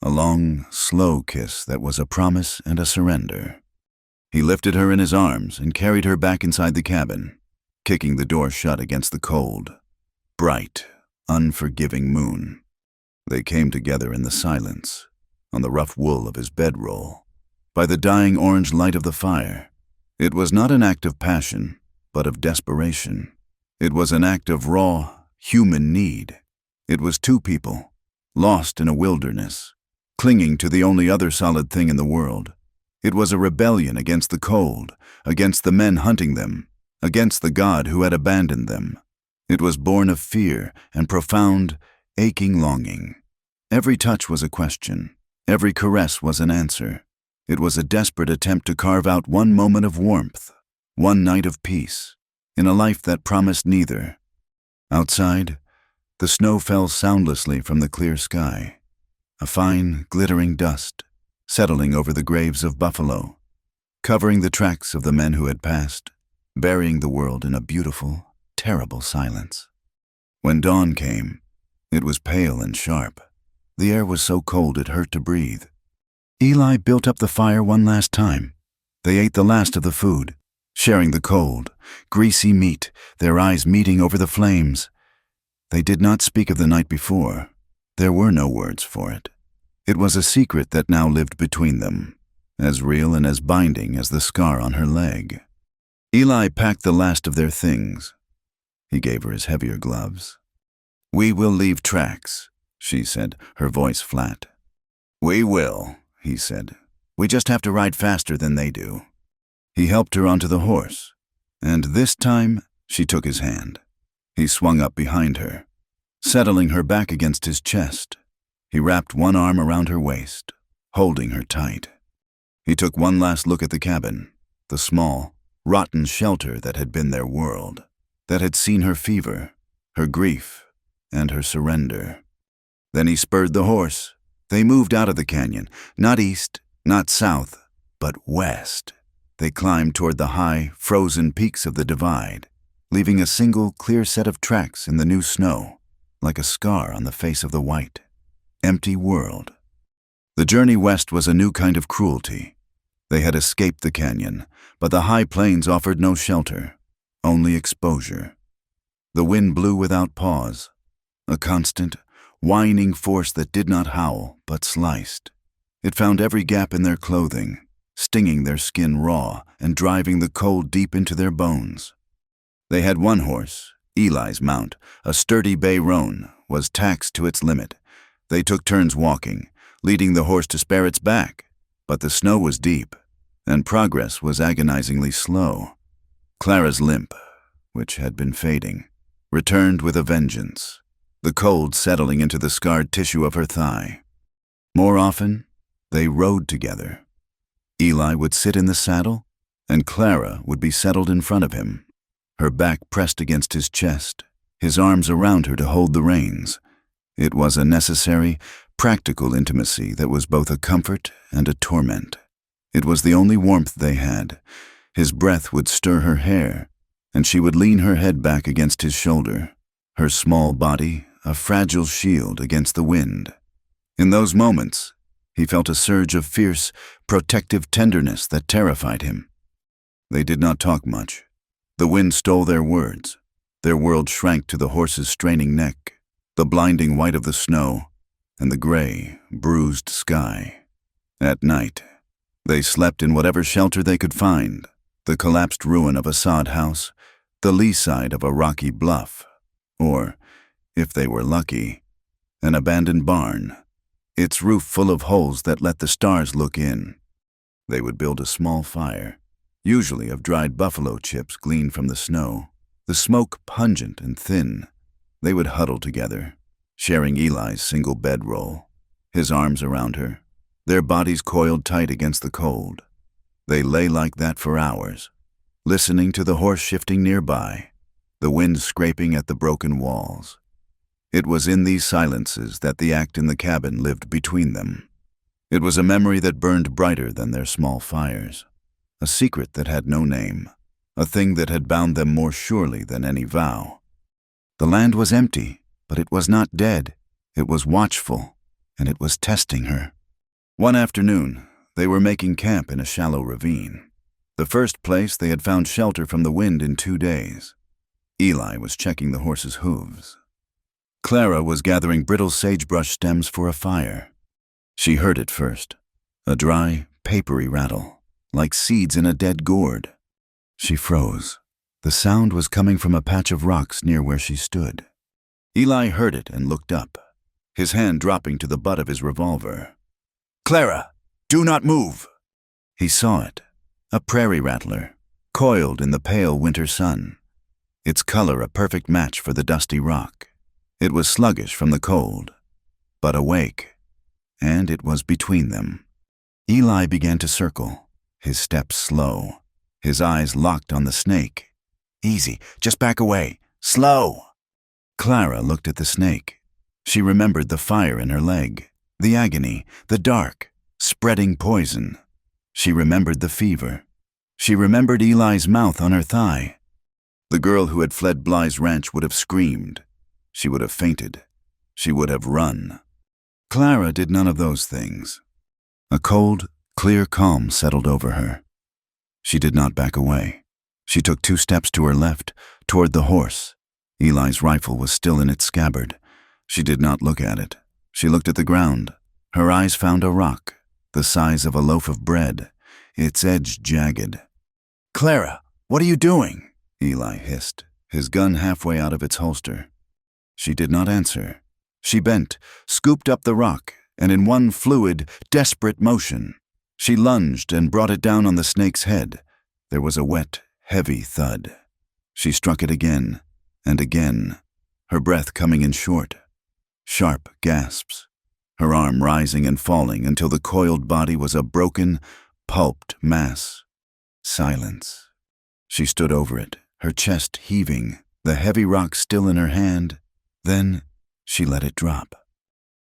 A long, slow kiss that was a promise and a surrender. He lifted her in his arms and carried her back inside the cabin, kicking the door shut against the cold, bright, unforgiving moon. They came together in the silence, on the rough wool of his bedroll, by the dying orange light of the fire. It was not an act of passion, but of desperation. It was an act of raw, human need. It was two people, lost in a wilderness, clinging to the only other solid thing in the world. It was a rebellion against the cold, against the men hunting them, against the God who had abandoned them. It was born of fear and profound, aching longing. Every touch was a question. Every caress was an answer. It was a desperate attempt to carve out one moment of warmth, one night of peace, in a life that promised neither. Outside, the snow fell soundlessly from the clear sky, a fine, glittering dust, settling over the graves of buffalo, covering the tracks of the men who had passed, burying the world in a beautiful, terrible silence. When dawn came, it was pale and sharp. The air was so cold it hurt to breathe. Eli built up the fire one last time. They ate the last of the food, sharing the cold, greasy meat, their eyes meeting over the flames. They did not speak of the night before. There were no words for it. It was a secret that now lived between them, as real and as binding as the scar on her leg. Eli packed the last of their things. He gave her his heavier gloves. "We will leave tracks," she said, her voice flat. "We will," he said. "We just have to ride faster than they do." He helped her onto the horse, and this time she took his hand. He swung up behind her, settling her back against his chest. He wrapped one arm around her waist, holding her tight. He took one last look at the cabin, the small, rotten shelter that had been their world, that had seen her fever, her grief, and her surrender. Then he spurred the horse. They moved out of the canyon, not east, not south, but west. They climbed toward the high, frozen peaks of the divide, leaving a single, clear set of tracks in the new snow, like a scar on the face of the white, empty world. The journey west was a new kind of cruelty. They had escaped the canyon, but the high plains offered no shelter, only exposure. The wind blew without pause, a constant, whining force that did not howl, but sliced. It found every gap in their clothing, stinging their skin raw and driving the cold deep into their bones. They had one horse, Eli's mount, a sturdy bay roan, was taxed to its limit. They took turns walking, leading the horse to spare its back, but the snow was deep, and progress was agonizingly slow. Clara's limp, which had been fading, returned with a vengeance, the cold settling into the scarred tissue of her thigh. More often, they rode together. Eli would sit in the saddle, and Clara would be settled in front of him, her back pressed against his chest, his arms around her to hold the reins. It was a necessary, practical intimacy that was both a comfort and a torment. It was the only warmth they had. His breath would stir her hair, and she would lean her head back against his shoulder, her small body a fragile shield against the wind. In those moments, he felt a surge of fierce, protective tenderness that terrified him. They did not talk much. The wind stole their words. Their world shrank to the horse's straining neck, the blinding white of the snow, and the gray, bruised sky. At night, they slept in whatever shelter they could find, the collapsed ruin of a sod house, the lee side of a rocky bluff, or, if they were lucky, an abandoned barn, its roof full of holes that let the stars look in. They would build a small fire, usually of dried buffalo chips gleaned from the snow, the smoke pungent and thin. They would huddle together, sharing Eli's single bedroll, his arms around her, their bodies coiled tight against the cold. They lay like that for hours, listening to the horse shifting nearby, the wind scraping at the broken walls. It was in these silences that the act in the cabin lived between them. It was a memory that burned brighter than their small fires, a secret that had no name, a thing that had bound them more surely than any vow. The land was empty, but it was not dead. It was watchful, and it was testing her. One afternoon, they were making camp in a shallow ravine, the first place they had found shelter from the wind in 2 days. Eli was checking the horse's hooves. Clara was gathering brittle sagebrush stems for a fire. She heard it first, a dry, papery rattle, like seeds in a dead gourd. She froze. The sound was coming from a patch of rocks near where she stood. Eli heard it and looked up, his hand dropping to the butt of his revolver. "Clara, do not move!" He saw it, a prairie rattler, coiled in the pale winter sun, its color a perfect match for the dusty rock. It was sluggish from the cold, but awake, and it was between them. Eli began to circle, his steps slow, his eyes locked on the snake. "Easy, just back away, slow!" Clara looked at the snake. She remembered the fire in her leg, the agony, the dark, spreading poison. She remembered the fever. She remembered Eli's mouth on her thigh. The girl who had fled Bly's ranch would have screamed. She would have fainted. She would have run. Clara did none of those things. A cold, clear calm settled over her. She did not back away. She took 2 steps to her left, toward the horse. Eli's rifle was still in its scabbard. She did not look at it. She looked at the ground. Her eyes found a rock, the size of a loaf of bread, its edge jagged. "Clara, what are you doing?" Eli hissed, his gun halfway out of its holster. She did not answer. She bent, scooped up the rock, and in one fluid, desperate motion, she lunged and brought it down on the snake's head. There was a wet, heavy thud. She struck it again, and again, her breath coming in short, sharp gasps, her arm rising and falling until the coiled body was a broken, pulped mass. Silence. She stood over it, her chest heaving, the heavy rock still in her hand. Then she let it drop.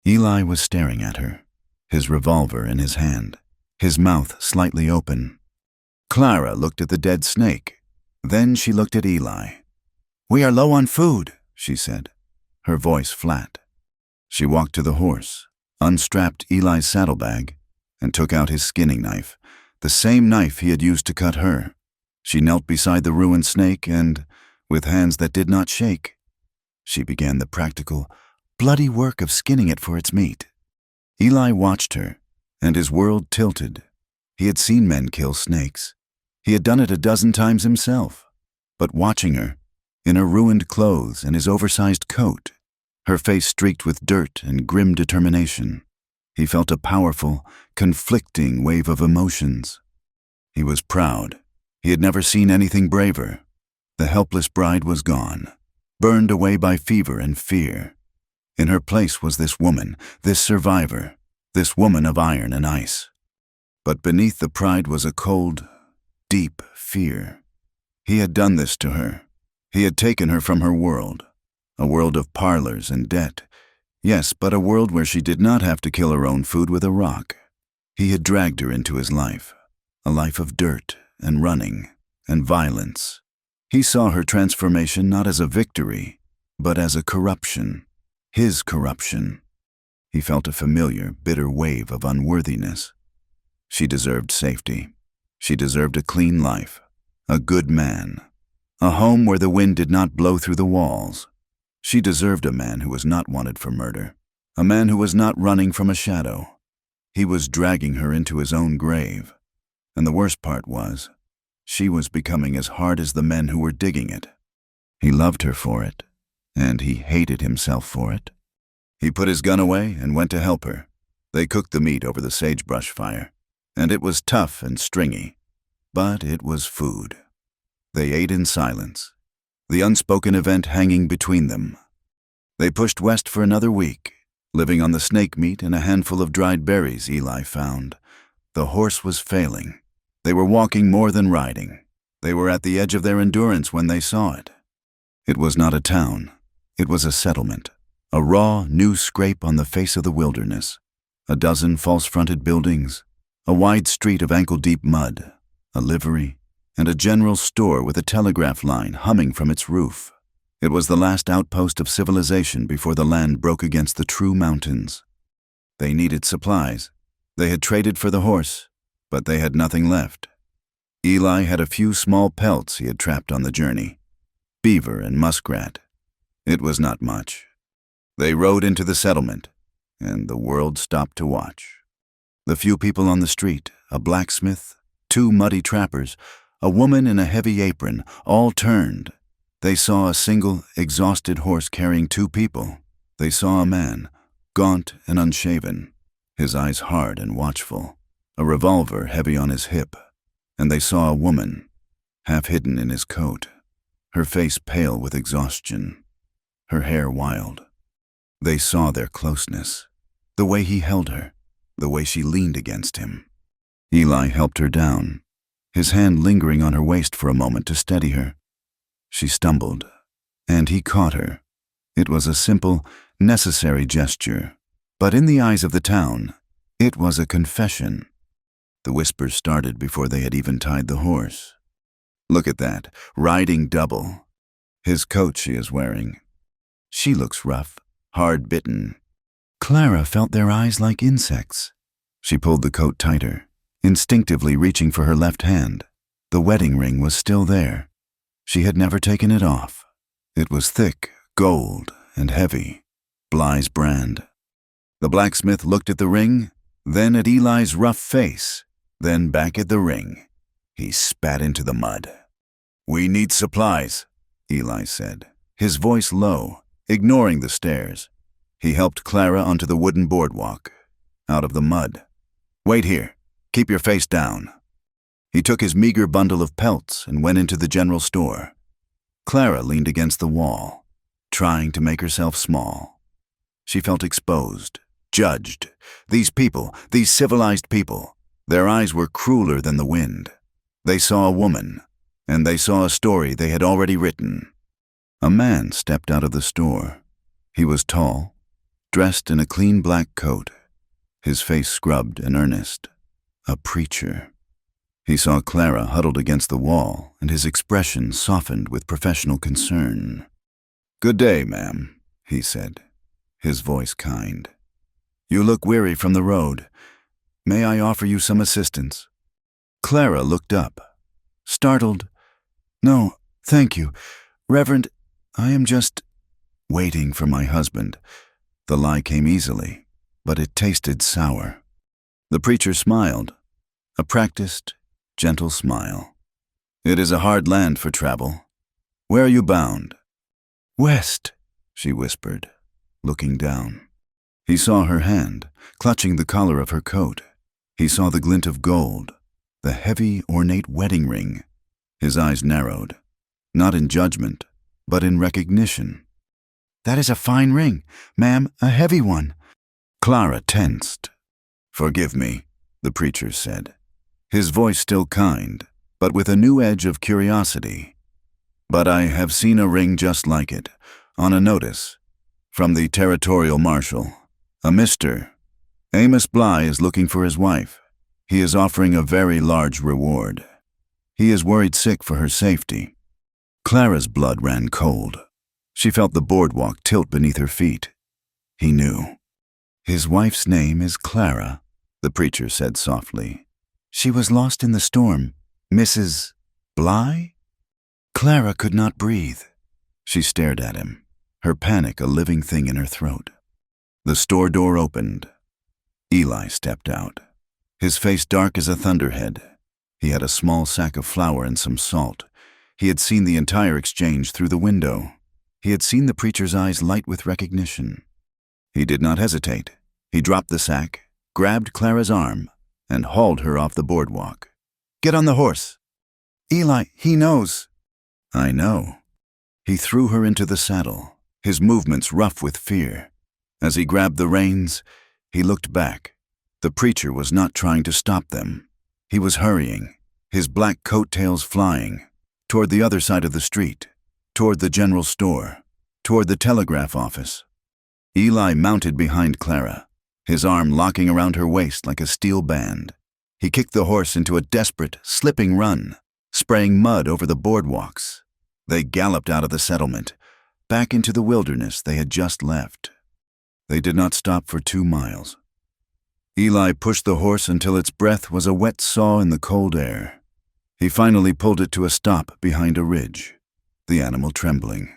Eli was staring at her, his revolver in his hand, his mouth slightly open. Clara looked at the dead snake. Then she looked at Eli. "We are low on food," she said, her voice flat. She walked to the horse, unstrapped Eli's saddlebag, and took out his skinning knife, the same knife he had used to cut her. She knelt beside the ruined snake and, with hands that did not shake, she began the practical, bloody work of skinning it for its meat. Eli watched her, and his world tilted. He had seen men kill snakes. He had done it a dozen times himself. But watching her, in her ruined clothes and his oversized coat, her face streaked with dirt and grim determination, he felt a powerful, conflicting wave of emotions. He was proud. He had never seen anything braver. The helpless bride was gone, burned away by fever and fear. In her place was this woman, this survivor, this woman of iron and ice. But beneath the pride was a cold, deep fear. He had done this to her. He had taken her from her world, a world of parlors and debt. Yes, but a world where she did not have to kill her own food with a rock. He had dragged her into his life, a life of dirt and running and violence. He saw her transformation not as a victory, but as a corruption, his corruption. He felt a familiar, bitter wave of unworthiness. She deserved safety. She deserved a clean life, a good man, a home where the wind did not blow through the walls. She deserved a man who was not wanted for murder, a man who was not running from a shadow. He was dragging her into his own grave. And the worst part was, she was becoming as hard as the men who were digging it. He loved her for it, and he hated himself for it. He put his gun away and went to help her. They cooked the meat over the sagebrush fire, and it was tough and stringy, but it was food. They ate in silence, the unspoken event hanging between them. They pushed west for another week, living on the snake meat and a handful of dried berries Eli found. The horse was failing. They were walking more than riding. They were at the edge of their endurance when they saw it. It was not a town. It was a settlement, a raw, new scrape on the face of the wilderness. A dozen false-fronted buildings, a wide street of ankle-deep mud, a livery, and a general store with a telegraph line humming from its roof. It was the last outpost of civilization before the land broke against the true mountains. They needed supplies. They had traded for the horse, but they had nothing left. Eli had a few small pelts he had trapped on the journey. Beaver and muskrat. It was not much. They rode into the settlement, and the world stopped to watch. The few people on the street, a blacksmith, 2 muddy trappers, a woman in a heavy apron, all turned. They saw a single, exhausted horse carrying 2 people. They saw a man, gaunt and unshaven, his eyes hard and watchful, a revolver heavy on his hip. And they saw a woman, half hidden in his coat, her face pale with exhaustion, her hair wild. They saw their closeness, the way he held her, the way she leaned against him. Eli helped her down, his hand lingering on her waist for a moment to steady her. She stumbled, and he caught her. It was a simple, necessary gesture, but in the eyes of the town, it was a confession. The whispers started before they had even tied the horse. Look at that, riding double. His coat she is wearing. She looks rough, hard-bitten. Clara felt their eyes like insects. She pulled the coat tighter, instinctively reaching for her left hand. The wedding ring was still there. She had never taken it off. It was thick, gold, and heavy. Bly's brand. The blacksmith looked at the ring, then at Eli's rough face, then back at the ring. He spat into the mud. "We need supplies," Eli said, his voice low, ignoring the stairs. He helped Clara onto the wooden boardwalk, out of the mud. "Wait here. Keep your face down." He took his meager bundle of pelts and went into the general store. Clara leaned against the wall, trying to make herself small. She felt exposed, judged. These people, these civilized people, their eyes were crueler than the wind. They saw a woman, and they saw a story they had already written. A man stepped out of the store. He was tall, dressed in a clean black coat, his face scrubbed and earnest. A preacher. He saw Clara huddled against the wall, and his expression softened with professional concern. "Good day, ma'am," he said, his voice kind. "You look weary from the road. May I offer you some assistance?" Clara looked up, startled. "No, thank you. Reverend, I am just waiting for my husband." The lie came easily, but it tasted sour. The preacher smiled, a practiced, gentle smile. "It is a hard land for travel. Where are you bound?" "West," she whispered, looking down. He saw her hand, clutching the collar of her coat. He saw the glint of gold, the heavy, ornate wedding ring. His eyes narrowed, not in judgment, but in recognition. "That is a fine ring, ma'am, a heavy one." Clara tensed. "Forgive me," the preacher said, his voice still kind, but with a new edge of curiosity. "But I have seen a ring just like it, on a notice, from the territorial marshal. A Mr. Amos Bly is looking for his wife. He is offering a very large reward. He is worried sick for her safety." Clara's blood ran cold. She felt the boardwalk tilt beneath her feet. He knew. "His wife's name is Clara," the preacher said softly. "She was lost in the storm. Mrs. Bly?" Clara could not breathe. She stared at him, her panic a living thing in her throat. The store door opened. Eli stepped out, his face dark as a thunderhead. He had a small sack of flour and some salt. He had seen the entire exchange through the window. He had seen the preacher's eyes light with recognition. He did not hesitate. He dropped the sack, grabbed Clara's arm, and hauled her off the boardwalk. "Get on the horse." "Eli, he knows." "I know." He threw her into the saddle, his movements rough with fear. As he grabbed the reins, he looked back. The preacher was not trying to stop them. He was hurrying, his black coattails flying, toward the other side of the street, toward the general store, toward the telegraph office. Eli mounted behind Clara, his arm locking around her waist like a steel band. He kicked the horse into a desperate, slipping run, spraying mud over the boardwalks. They galloped out of the settlement, back into the wilderness they had just left. They did not stop for 2 miles. Eli pushed the horse until its breath was a wet saw in the cold air. He finally pulled it to a stop behind a ridge, the animal trembling,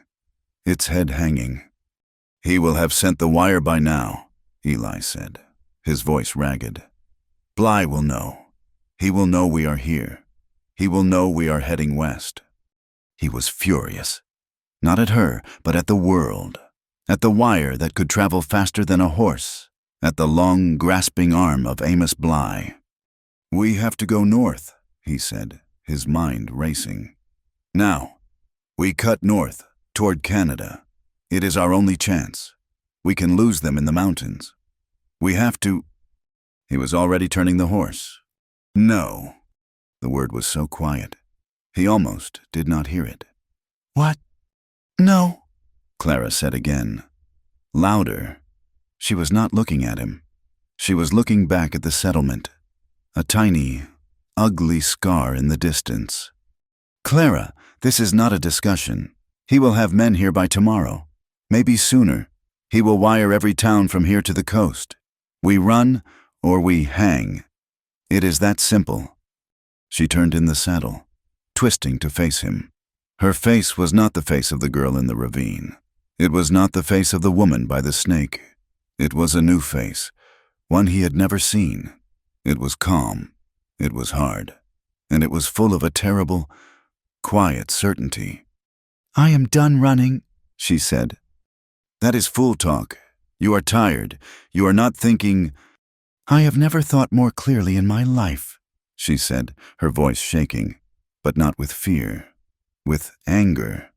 its head hanging. "He will have sent the wire by now," Eli said, his voice ragged. "Bly will know. He will know we are here. He will know we are heading west." He was furious. Not at her, but at the world. At the wire that could travel faster than a horse. At the long, grasping arm of Amos Bly. "We have to go north," he said, his mind racing. "Now, we cut north, toward Canada. It is our only chance. We can lose them in the mountains. We have to—" He was already turning the horse. "No." The word was so quiet. He almost did not hear it. "What? No," Clara said again. Louder. She was not looking at him. She was looking back at the settlement, a tiny, ugly scar in the distance. "Clara, this is not a discussion. He will have men here by tomorrow. Maybe sooner. He will wire every town from here to the coast. We run or we hang. It is that simple." She turned in the saddle, twisting to face him. Her face was not the face of the girl in the ravine. It was not the face of the woman by the snake. It was a new face, one he had never seen. It was calm. It was hard. And it was full of a terrible, quiet certainty. "I am done running," she said. "That is fool talk. You are tired. You are not thinking—" "I have never thought more clearly in my life," she said, her voice shaking, but not with fear, with anger.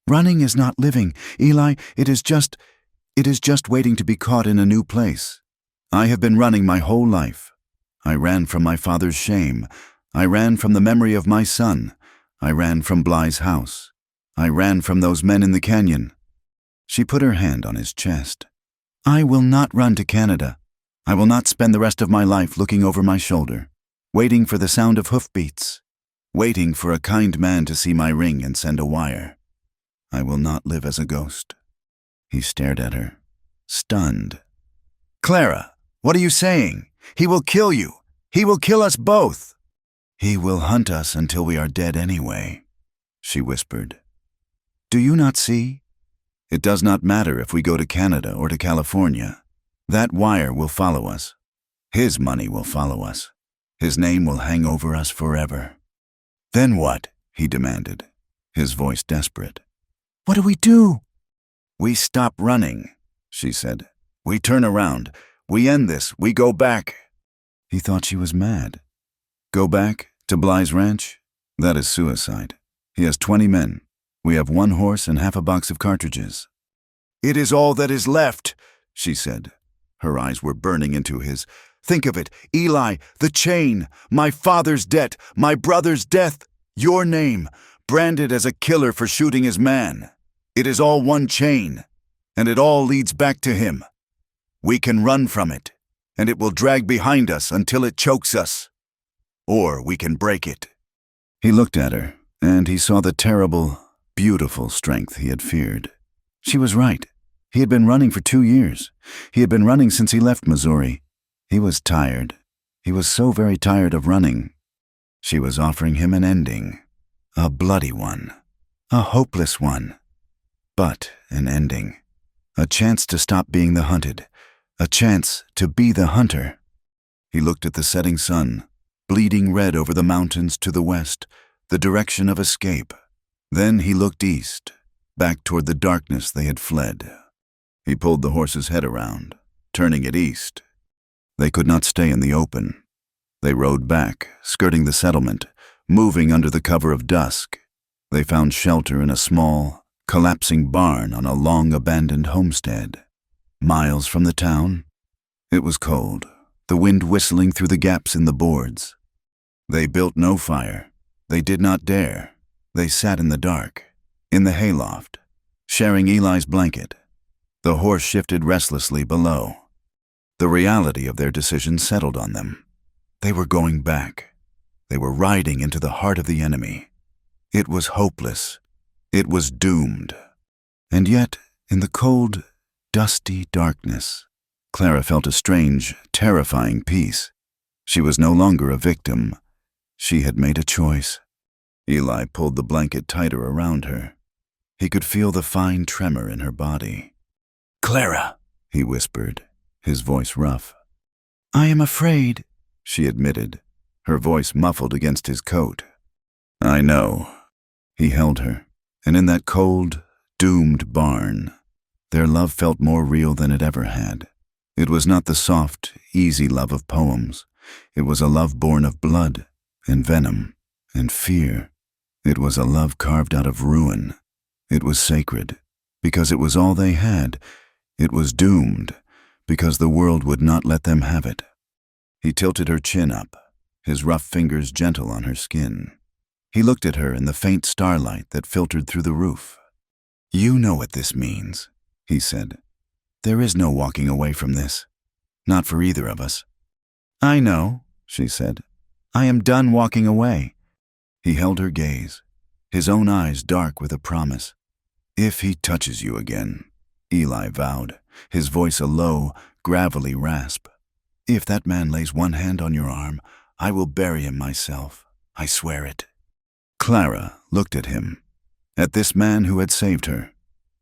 "Running is not living, Eli. It is just waiting to be caught in a new place. I have been running my whole life. I ran from my father's shame. I ran from the memory of my son. I ran from Bly's house. I ran from those men in the canyon." She put her hand on his chest. "I will not run to Canada. I will not spend the rest of my life looking over my shoulder, waiting for the sound of hoofbeats, waiting for a kind man to see my ring and send a wire. I will not live as a ghost." He stared at her, stunned. "Clara, what are you saying? He will kill you. He will kill us both." "He will hunt us until we are dead anyway," she whispered. "Do you not see? It does not matter if we go to Canada or to California. That wire will follow us. His money will follow us. His name will hang over us forever." "Then what?" he demanded, his voice desperate. "What do we do?" "We stop running," she said. "We turn around. We end this. We go back." He thought she was mad. "Go back? To Bly's ranch? That is suicide. He has 20 men. We have 1 horse and half a box of cartridges." "It is all that is left," she said. Her eyes were burning into his. "Think of it, Eli, the chain, my father's debt, my brother's death, your name, branded as a killer for shooting his man. It is all one chain, and it all leads back to him. We can run from it, and it will drag behind us until it chokes us. Or we can break it." He looked at her, and he saw the terrible, beautiful strength he had feared. She was right. He had been running for 2 years. He had been running since he left Missouri. He was tired. He was so very tired of running. She was offering him an ending. A bloody one. A hopeless one. But an ending. A chance to stop being the hunted. A chance to be the hunter. He looked at the setting sun, bleeding red over the mountains to the west, the direction of escape. Then he looked east, back toward the darkness they had fled. He pulled the horse's head around, turning it east. They could not stay in the open. They rode back, skirting the settlement, moving under the cover of dusk. They found shelter in a small, collapsing barn on a long-abandoned homestead. Miles from the town. It was cold, the wind whistling through the gaps in the boards. They built no fire. They did not dare. They sat in the dark. In the hayloft, sharing Eli's blanket, the horse shifted restlessly below. The reality of their decision settled on them. They were going back. They were riding into the heart of the enemy. It was hopeless. It was doomed. And yet, in the cold, dusty darkness, Clara felt a strange, terrifying peace. She was no longer a victim. She had made a choice. Eli pulled the blanket tighter around her. He could feel the fine tremor in her body. "Clara," he whispered, his voice rough. "I am afraid," she admitted, her voice muffled against his coat. "I know." He held her, and in that cold, doomed barn, their love felt more real than it ever had. It was not the soft, easy love of poems. It was a love born of blood and venom and fear. It was a love carved out of ruin. It was sacred, because it was all they had. It was doomed, because the world would not let them have it. He tilted her chin up, his rough fingers gentle on her skin. He looked at her in the faint starlight that filtered through the roof. "You know what this means," he said. "There is no walking away from this. Not for either of us." "I know," she said. "I am done walking away." He held her gaze, his own eyes dark with a promise. "If he touches you again," Eli vowed, his voice a low, gravelly rasp. "If that man lays one hand on your arm, I will bury him myself. I swear it." Clara looked at him, at this man who had saved her.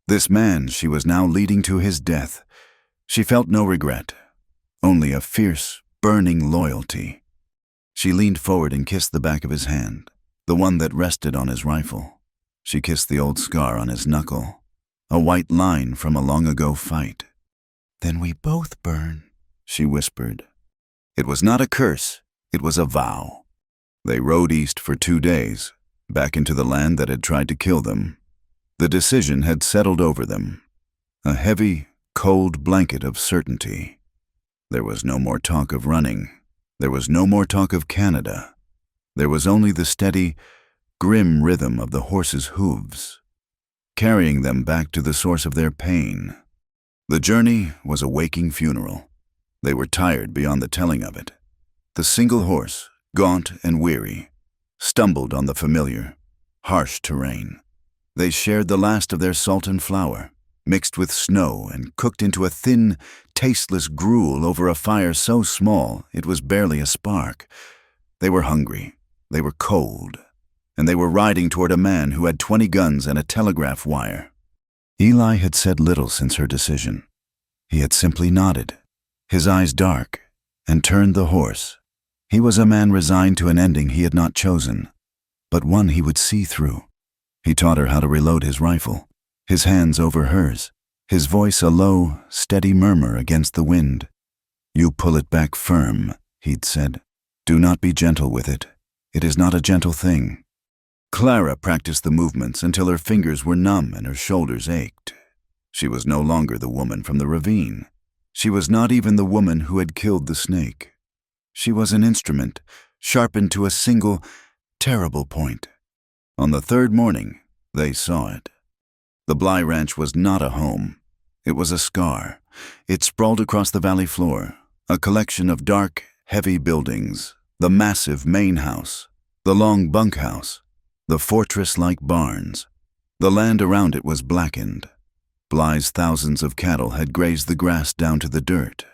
This man she was now leading to his death. She felt no regret, only a fierce, burning loyalty. She leaned forward and kissed the back of his hand, the one that rested on his rifle. She kissed the old scar on his knuckle, a white line from a long-ago fight. "Then we both burn," she whispered. It was not a curse, it was a vow. They rode east for 2 days, back into the land that had tried to kill them. The decision had settled over them, a heavy, cold blanket of certainty. There was no more talk of running. There was no more talk of Canada. There was only the steady, grim rhythm of the horses' hooves, carrying them back to the source of their pain. The journey was a waking funeral. They were tired beyond the telling of it. The single horse, gaunt and weary, stumbled on the familiar, harsh terrain. They shared the last of their salt and flour, mixed with snow and cooked into a thin, tasteless gruel over a fire so small it was barely a spark. They were hungry, they were cold, and they were riding toward a man who had 20 guns and a telegraph wire. Eli had said little since her decision. He had simply nodded, his eyes dark, and turned the horse. He was a man resigned to an ending he had not chosen, but one he would see through. He taught her how to reload his rifle, his hands over hers, his voice a low, steady murmur against the wind. "You pull it back firm," he'd said. "Do not be gentle with it. It is not a gentle thing." Clara practiced the movements until her fingers were numb and her shoulders ached. She was no longer the woman from the ravine. She was not even the woman who had killed the snake. She was an instrument, sharpened to a single, terrible point. On the 3rd morning, they saw it. The Bly Ranch was not a home. It was a scar. It sprawled across the valley floor, a collection of dark, heavy buildings, the massive main house, the long bunkhouse, the fortress-like barns. The land around it was blackened. Bly's thousands of cattle had grazed the grass down to the dirt,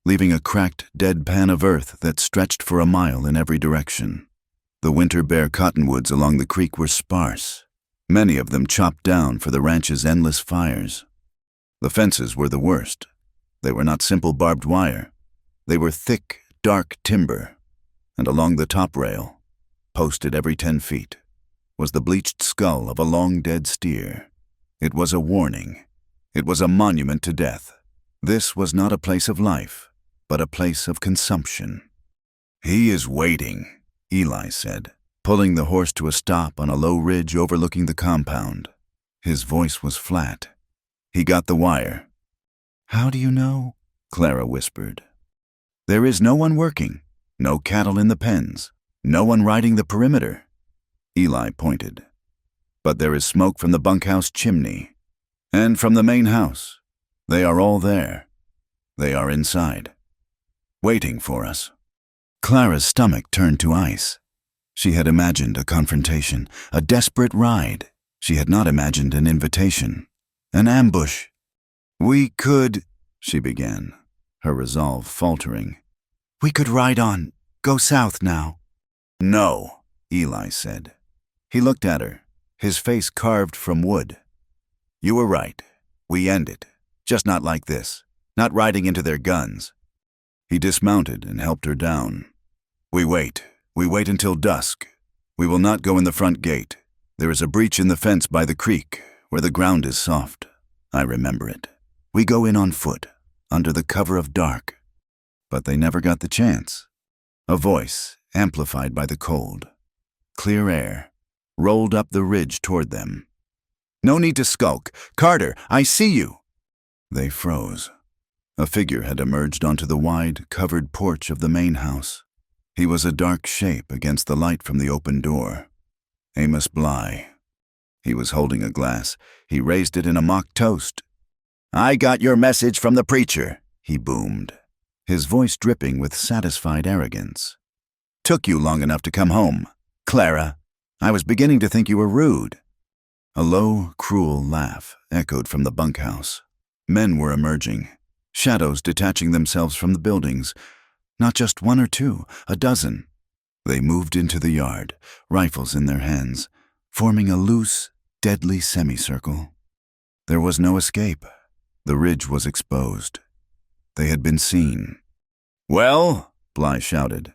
leaving a cracked, dead pan of earth that stretched for a mile in every direction. The winter-bare cottonwoods along the creek were sparse, many of them chopped down for the ranch's endless fires. The fences were the worst. They were not simple barbed wire. They were thick, dark timber, and along the top rail, posted every 10 feet, was the bleached skull of a long-dead steer. It was a warning. It was a monument to death. This was not a place of life, but a place of consumption. "He is waiting," Eli said, pulling the horse to a stop on a low ridge overlooking the compound. His voice was flat. He got the wire. "How do you know?" Clara whispered. "There is no one working, no cattle in the pens, no one riding the perimeter." Eli pointed. But there is smoke from the bunkhouse chimney. And from the main house. They are all there. They are inside. Waiting for us." Clara's stomach turned to ice. She had imagined a confrontation, a desperate ride. She had not imagined an invitation, an ambush. "We could," she began, her resolve faltering. "We could ride on, go south now." "No," Eli said. He looked at her, his face carved from wood. "You were right. We end it. Just not like this. Not riding into their guns." He dismounted and helped her down. We wait until dusk. We will not go in the front gate. There is a breach in the fence by the creek, where the ground is soft. I remember it. We go in on foot, under the cover of dark." But they never got the chance. A voice, amplified by the cold, clear air, rolled up the ridge toward them. "No need to skulk. Carter, I see you." They froze. A figure had emerged onto the wide, covered porch of the main house. He was a dark shape against the light from the open door. Amos Bly. He was holding a glass. He raised it in a mock toast. "I got your message from the preacher," he boomed, his voice dripping with satisfied arrogance. "Took you long enough to come home. Clara, I was beginning to think you were rude." A low, cruel laugh echoed from the bunkhouse. Men were emerging, shadows detaching themselves from the buildings. Not just one or two, a dozen. They moved into the yard, rifles in their hands, forming a loose, deadly semicircle. There was no escape. The ridge was exposed. They had been seen. "Well," Bly shouted,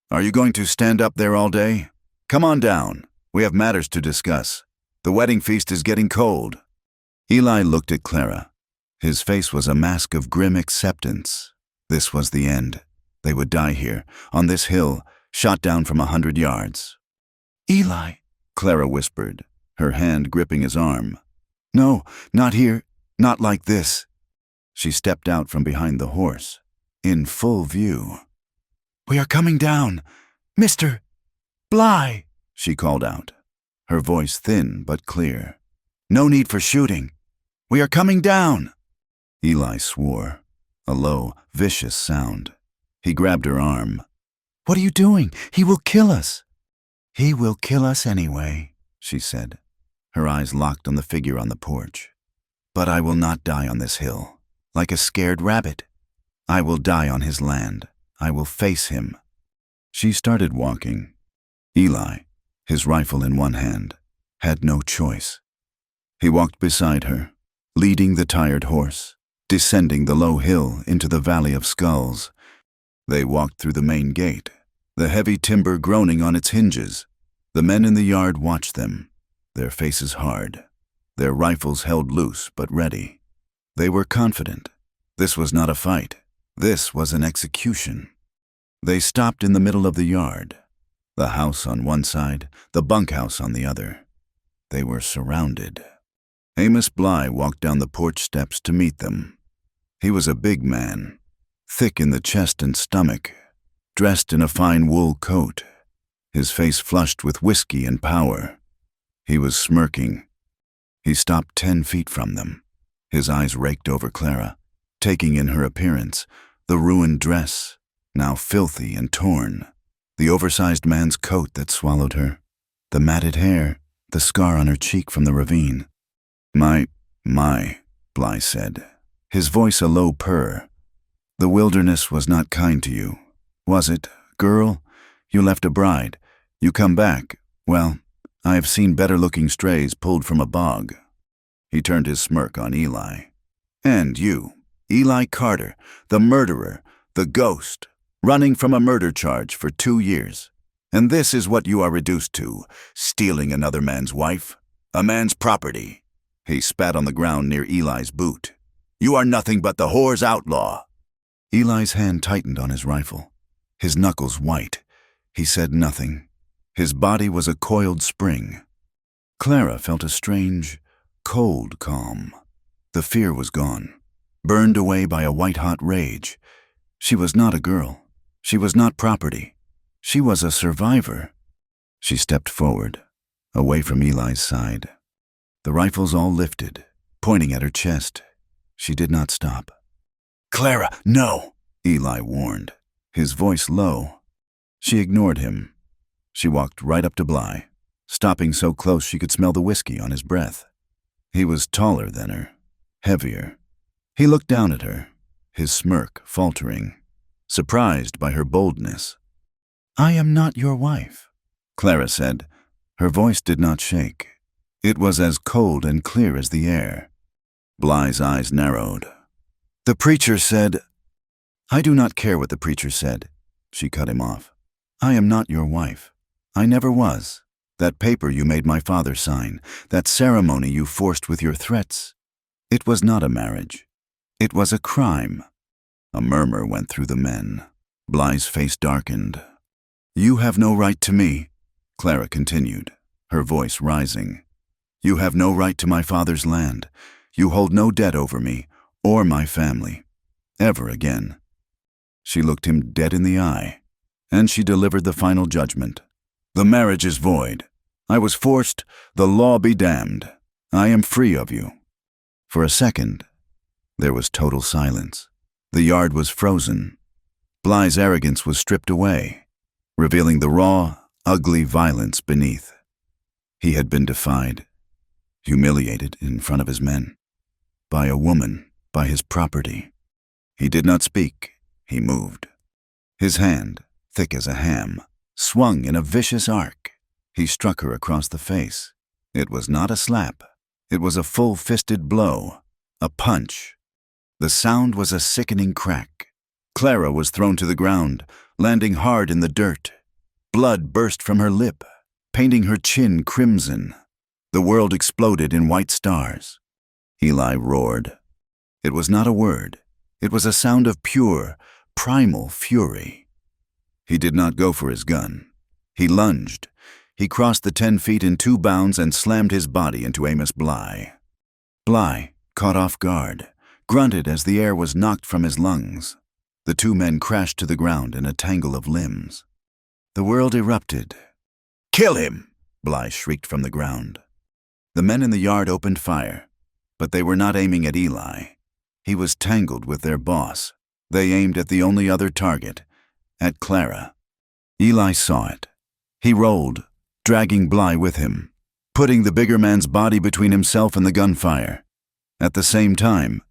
"are you going to stand up there all day? Come on down. We have matters to discuss. The wedding feast is getting cold." Eli looked at Clara. His face was a mask of grim acceptance. This was the end. They would die here, on this hill, shot down from 100 yards. "Eli," Clara whispered, her hand gripping his arm. "No, not here, not like this." She stepped out from behind the horse, in full view. "We are coming down. Mr. Bly," she called out, her voice thin but clear. "No need for shooting. We are coming down." Eli swore, a low, vicious sound. He grabbed her arm. "What are you doing? He will kill us." "He will kill us anyway," she said, her eyes locked on the figure on the porch. "But I will not die on this hill, like a scared rabbit. I will die on his land. I will face him." She started walking. Eli, his rifle in one hand, had no choice. He walked beside her, leading the tired horse, descending the low hill into the Valley of Skulls. They walked through the main gate, the heavy timber groaning on its hinges. The men in the yard watched them, their faces hard, their rifles held loose but ready. They were confident. This was not a fight. This was an execution. They stopped in the middle of the yard, the house on one side, the bunkhouse on the other. They were surrounded. Amos Bly walked down the porch steps to meet them. He was a big man, thick in the chest and stomach, dressed in a fine wool coat, his face flushed with whiskey and power. He was smirking. He stopped 10 feet from them. His eyes raked over Clara, taking in her appearance, the ruined dress, now filthy and torn, the oversized man's coat that swallowed her, the matted hair, the scar on her cheek from the ravine. My, Bly said, his voice a low purr. "The wilderness was not kind to you, was it, girl? You left a bride. You come back. Well, I have seen better-looking strays pulled from a bog." He turned his smirk on Eli. "And you, Eli Carter, the murderer, the ghost, running from a murder charge for 2 years. And this is what you are reduced to, stealing another man's wife, a man's property." He spat on the ground near Eli's boot. "You are nothing but the whore's outlaw." Eli's hand tightened on his rifle, his knuckles white. He said nothing. His body was a coiled spring. Clara felt a strange, cold calm. The fear was gone, burned away by a white-hot rage. She was not a girl. She was not property. She was a survivor. She stepped forward, away from Eli's side. The rifles all lifted, pointing at her chest. She did not stop. "Clara, no!" Eli warned, his voice low. She ignored him. She walked right up to Bly, stopping so close she could smell the whiskey on his breath. He was taller than her, heavier. He looked down at her, his smirk faltering, surprised by her boldness. "I am not your wife," Clara said. Her voice did not shake. It was as cold and clear as the air. Bly's eyes narrowed. "The preacher said—" "I do not care what the preacher said," she cut him off. "I am not your wife. I never was. That paper you made my father sign, that ceremony you forced with your threats, it was not a marriage. It was a crime." A murmur went through the men. Bly's face darkened. "You have no right to me," Clara continued, her voice rising. "You have no right to my father's land. You hold no debt over me or my family, ever again." She looked him dead in the eye, and she delivered the final judgment. "The marriage is void. I was forced, the law be damned. I am free of you." For a second, there was total silence. The yard was frozen. Bly's arrogance was stripped away, revealing the raw, ugly violence beneath. He had been defied, humiliated in front of his men, by a woman, by his property. He did not speak, he moved. His hand, thick as a ham, swung in a vicious arc. He struck her across the face. It was not a slap. It was a full-fisted blow, a punch. The sound was a sickening crack. Clara was thrown to the ground, landing hard in the dirt. Blood burst from her lip, painting her chin crimson. The world exploded in white stars. Eli roared. It was not a word. It was a sound of pure, primal fury. He did not go for his gun. He lunged. He crossed the 10 feet in 2 bounds and slammed his body into Amos Bly. Bly, caught off guard, grunted as the air was knocked from his lungs. The 2 men crashed to the ground in a tangle of limbs. The world erupted. "Kill him!" Bly shrieked from the ground. The men in the yard opened fire, but they were not aiming at Eli. He was tangled with their boss. They aimed at the only other target, at Clara. Eli saw it. He rolled, dragging Bly with him, putting the bigger man's body between himself and the gunfire. At the same time,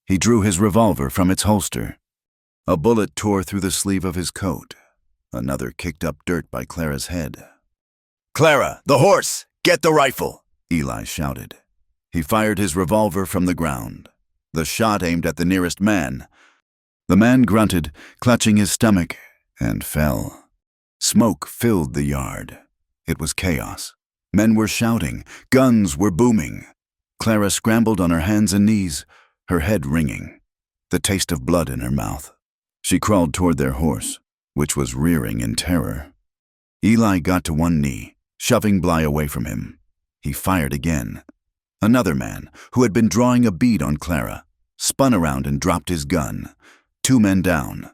he drew his revolver from its holster. A bullet tore through the sleeve of his coat. Another kicked up dirt by Clara's head. "Clara, the horse! Get the rifle!" Eli shouted. He fired his revolver from the ground. The shot aimed at the nearest man. The man grunted, clutching his stomach, and fell. Smoke filled the yard. It was chaos. Men were shouting. Guns were booming. Clara scrambled on her hands and knees, her head ringing, the taste of blood in her mouth. She crawled toward their horse, which was rearing in terror. Eli got to one knee, shoving Bly away from him. He fired again. Another man, who had been drawing a bead on Clara, spun around and dropped his gun. 2 men down.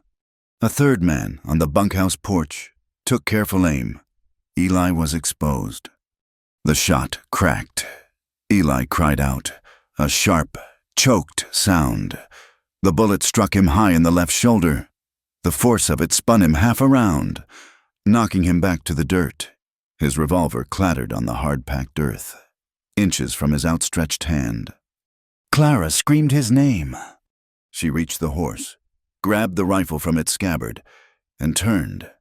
A third man, on the bunkhouse porch, took careful aim. Eli was exposed. The shot cracked. Eli cried out, a sharp, choked sound. The bullet struck him high in the left shoulder. The force of it spun him half around, knocking him back to the dirt. His revolver clattered on the hard-packed earth, inches from his outstretched hand. Clara screamed his name. She reached the horse, grabbed the rifle from its scabbard, and turned.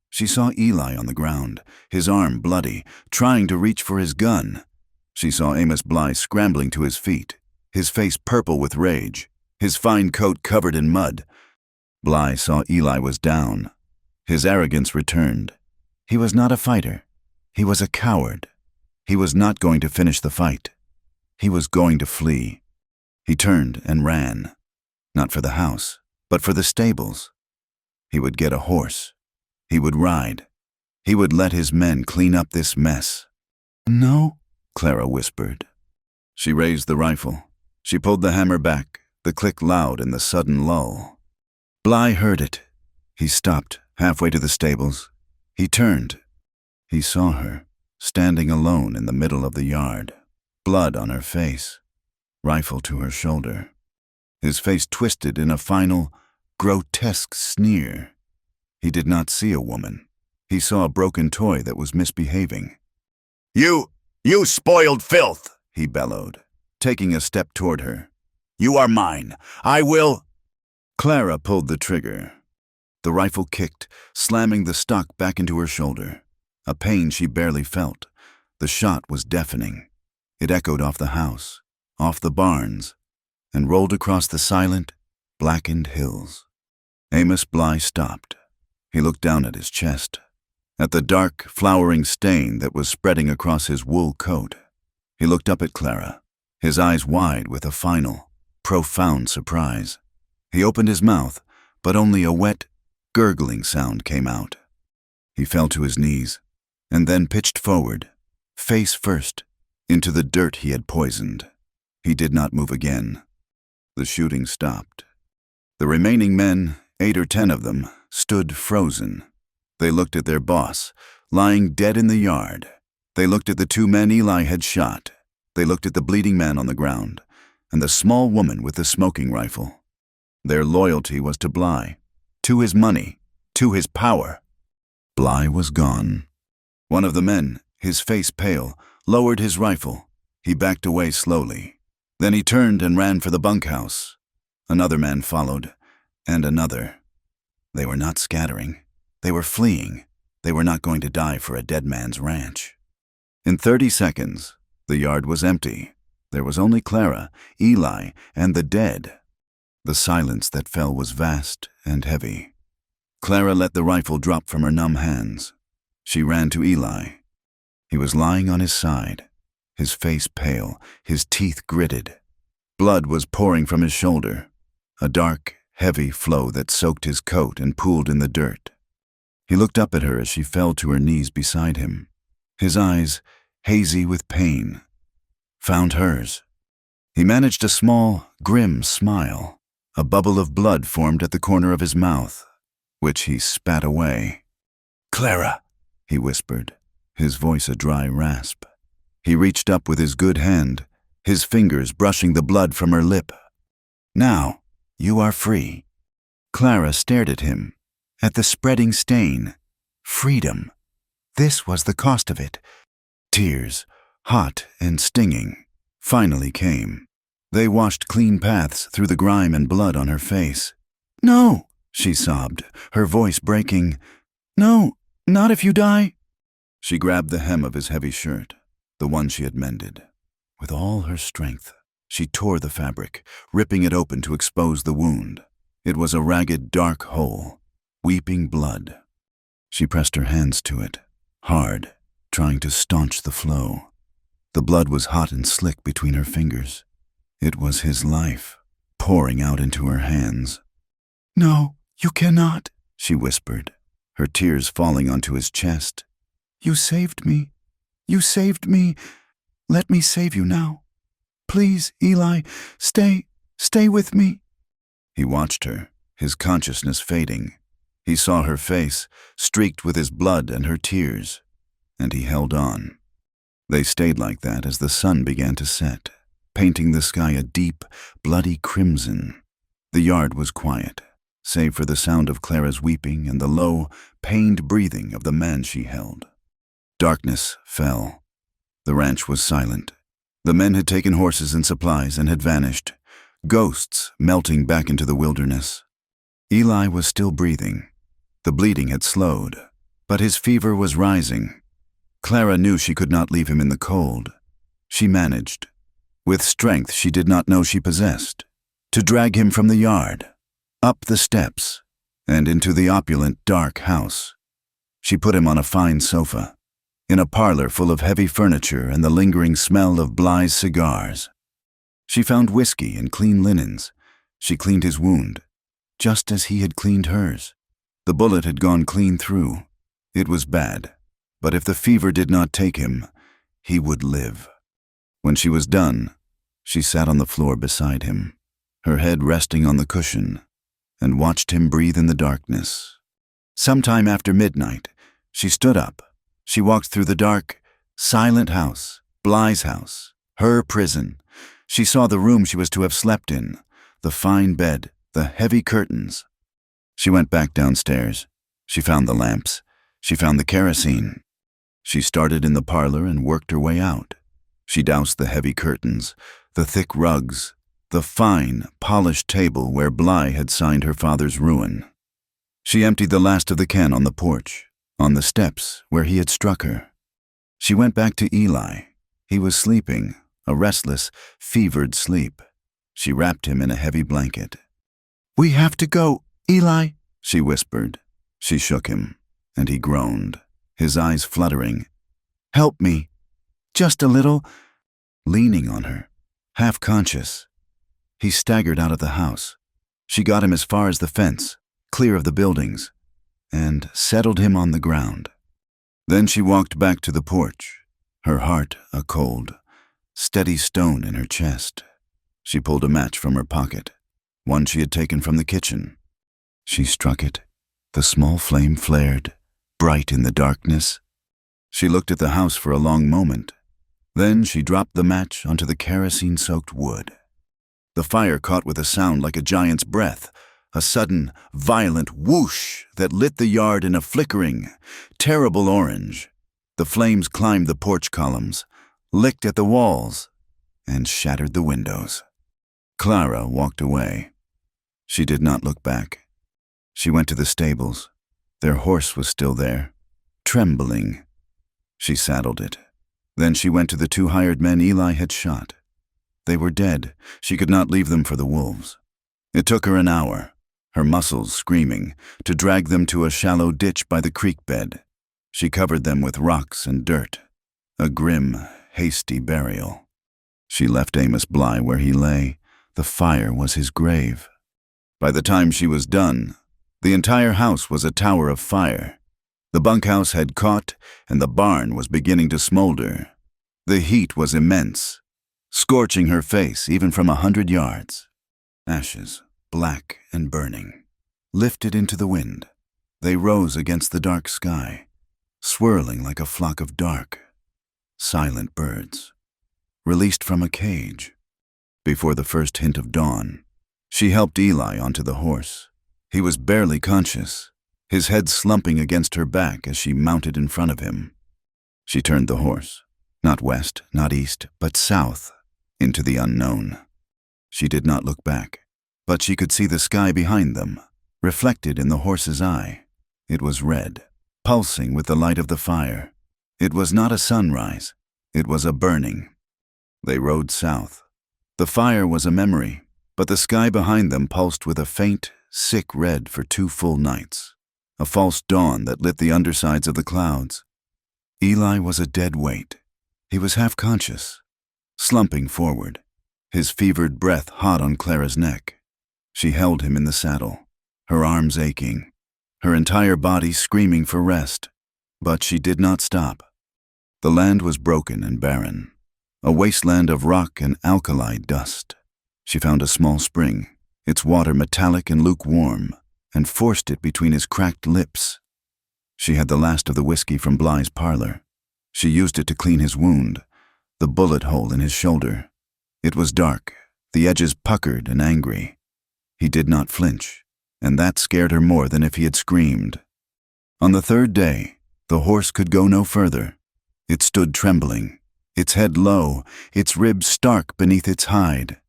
She saw Eli on the ground, his arm bloody, trying to reach for his gun. She saw Amos Bly scrambling to his feet, his face purple with rage, his fine coat covered in mud. Bly saw Eli was down. His arrogance returned. He was not a fighter. He was a coward. He was not going to finish the fight. He was going to flee. He turned and ran, not for the house, but for the stables. He would get a horse. He would ride. He would let his men clean up this mess. "No," Clara whispered. She raised the rifle. She pulled the hammer back, the click loud in the sudden lull. Bly heard it. He stopped, halfway to the stables. He turned. He saw her. standing alone in the middle of the yard, blood on her face, rifle to her shoulder. His face twisted in a final, grotesque sneer. He did not see a woman. He saw a broken toy that was misbehaving. You spoiled filth, he bellowed, taking a step toward her. You are mine. I will. Clara pulled the trigger. The rifle kicked, slamming the stock back into her shoulder. A pain she barely felt. The shot was deafening. It echoed off the house, off the barns, and rolled across the silent, blackened hills. Amos Bly stopped. He looked down at his chest, at the dark, flowering stain that was spreading across his wool coat. He looked up at Clara, his eyes wide with a final, profound surprise. He opened his mouth, but only a wet, gurgling sound came out. He fell to his knees, and then pitched forward, face first, into the dirt he had poisoned. He did not move again. The shooting stopped. The remaining men, 8 or 10 of them, stood frozen. They looked at their boss, lying dead in the yard. They looked at the 2 men Eli had shot. They looked at the bleeding man on the ground, and the small woman with the smoking rifle. Their loyalty was to Bly, to his money, to his power. Bly was gone. One of the men, his face pale, lowered his rifle. He backed away slowly. Then he turned and ran for the bunkhouse. Another man followed, and another. They were not scattering. They were fleeing. They were not going to die for a dead man's ranch. In 30 seconds, the yard was empty. There was only Clara, Eli, and the dead. The silence that fell was vast and heavy. Clara let the rifle drop from her numb hands. She ran to Eli. He was lying on his side, his face pale, his teeth gritted. Blood was pouring from his shoulder, a dark, heavy flow that soaked his coat and pooled in the dirt. He looked up at her as she fell to her knees beside him, his eyes hazy with pain, found hers. He managed a small, grim smile. A bubble of blood formed at the corner of his mouth, which he spat away. "Clara," he whispered, his voice a dry rasp. He reached up with his good hand, his fingers brushing the blood from her lip. "Now, you are free." Clara stared at him, at the spreading stain. Freedom. This was the cost of it. Tears, hot and stinging, finally came. They washed clean paths through the grime and blood on her face. "No," she sobbed, her voice breaking. "No, not if you die." She grabbed the hem of his heavy shirt, the one she had mended. With all her strength, she tore the fabric, ripping it open to expose the wound. It was a ragged, dark hole, weeping blood. She pressed her hands to it, hard, trying to staunch the flow. The blood was hot and slick between her fingers. It was his life, pouring out into her hands. "No, you cannot," she whispered, her tears falling onto his chest. "You saved me. You saved me. Let me save you now. Please, Eli, stay with me." He watched her, his consciousness fading. He saw her face, streaked with his blood and her tears, and he held on. They stayed like that as the sun began to set, painting the sky a deep, bloody crimson. The yard was quiet, save for the sound of Clara's weeping and the low, pained breathing of the man she held. Darkness fell. The ranch was silent. The men had taken horses and supplies and had vanished, ghosts melting back into the wilderness. Eli was still breathing. The bleeding had slowed, but his fever was rising. Clara knew she could not leave him in the cold. She managed, with strength she did not know she possessed, to drag him from the yard, up the steps, and into the opulent, dark house. She put him on a fine sofa, in a parlor full of heavy furniture and the lingering smell of Bly's cigars. She found whiskey and clean linens. She cleaned his wound, just as he had cleaned hers. The bullet had gone clean through. It was bad, but if the fever did not take him, he would live. When she was done, she sat on the floor beside him, her head resting on the cushion, and watched him breathe in the darkness. Sometime after midnight, she stood up. She walked through the dark, Silent house, Bly's house, her prison. She saw the room she was to have slept in, the fine bed, the heavy curtains. She went back downstairs. She found the lamps. She found the kerosene. She started in the parlor and worked her way out. She doused the heavy curtains, the thick rugs, the fine, polished table where Bly had signed her father's ruin. She emptied the last of the can on the porch, on the steps where he had struck her. She went back to Eli. He was sleeping, a restless, fevered sleep. She wrapped him in a heavy blanket. "We have to go, Eli," she whispered. She shook him, and he groaned, his eyes fluttering. "Help me. Just a little." Leaning on her, half conscious, he staggered out of the house. She got him as far as the fence, clear of the buildings, and settled him on the ground. Then she walked back to the porch, her heart a cold, steady stone in her chest. She pulled a match from her pocket, one she had taken from the kitchen. She struck it. The small flame flared, bright in the darkness. She looked at the house for a long moment. Then she dropped the match onto the kerosene-soaked wood. The fire caught with a sound like a giant's breath, a sudden, violent whoosh that lit the yard in a flickering, terrible orange. The flames climbed the porch columns, licked at the walls, and shattered the windows. Clara walked away. She did not look back. She went to the stables. Their horse was still there, trembling. She saddled it. Then she went to the 2 hired men Eli had shot. They were dead. She could not leave them for the wolves. It took her an hour, her muscles screaming, to drag them to a shallow ditch by the creek bed. She covered them with rocks and dirt. A grim, hasty burial. She left Amos Bly where he lay. The fire was his grave. By the time she was done, the entire house was a tower of fire. The bunkhouse had caught, and the barn was beginning to smolder. The heat was immense, scorching her face even from 100 yards. Ashes, black and burning, lifted into the wind. They rose against the dark sky, swirling like a flock of dark, silent birds, released from a cage. Before the first hint of dawn, she helped Eli onto the horse. He was barely conscious, his head slumping against her back as she mounted in front of him. She turned the horse, not west, not east, but south, into the unknown. She did not look back, but she could see the sky behind them, reflected in the horse's eye. It was red, pulsing with the light of the fire. It was not a sunrise, it was a burning. They rode south. The fire was a memory, but the sky behind them pulsed with a faint, sick red for 2 full nights, a false dawn that lit the undersides of the clouds. Eli was a dead weight. He was half conscious, slumping forward, his fevered breath hot on Clara's neck. She held him in the saddle, her arms aching, her entire body screaming for rest, but she did not stop. The land was broken and barren, a wasteland of rock and alkali dust. She found a small spring, its water metallic and lukewarm, and forced it between his cracked lips. She had the last of the whiskey from Bly's parlor. She used it to clean his wound, the bullet hole in his shoulder. It was dark, the edges puckered and angry. He did not flinch, and that scared her more than if he had screamed. On the 3rd day, the horse could go no further. It stood trembling, its head low, its ribs stark beneath its hide.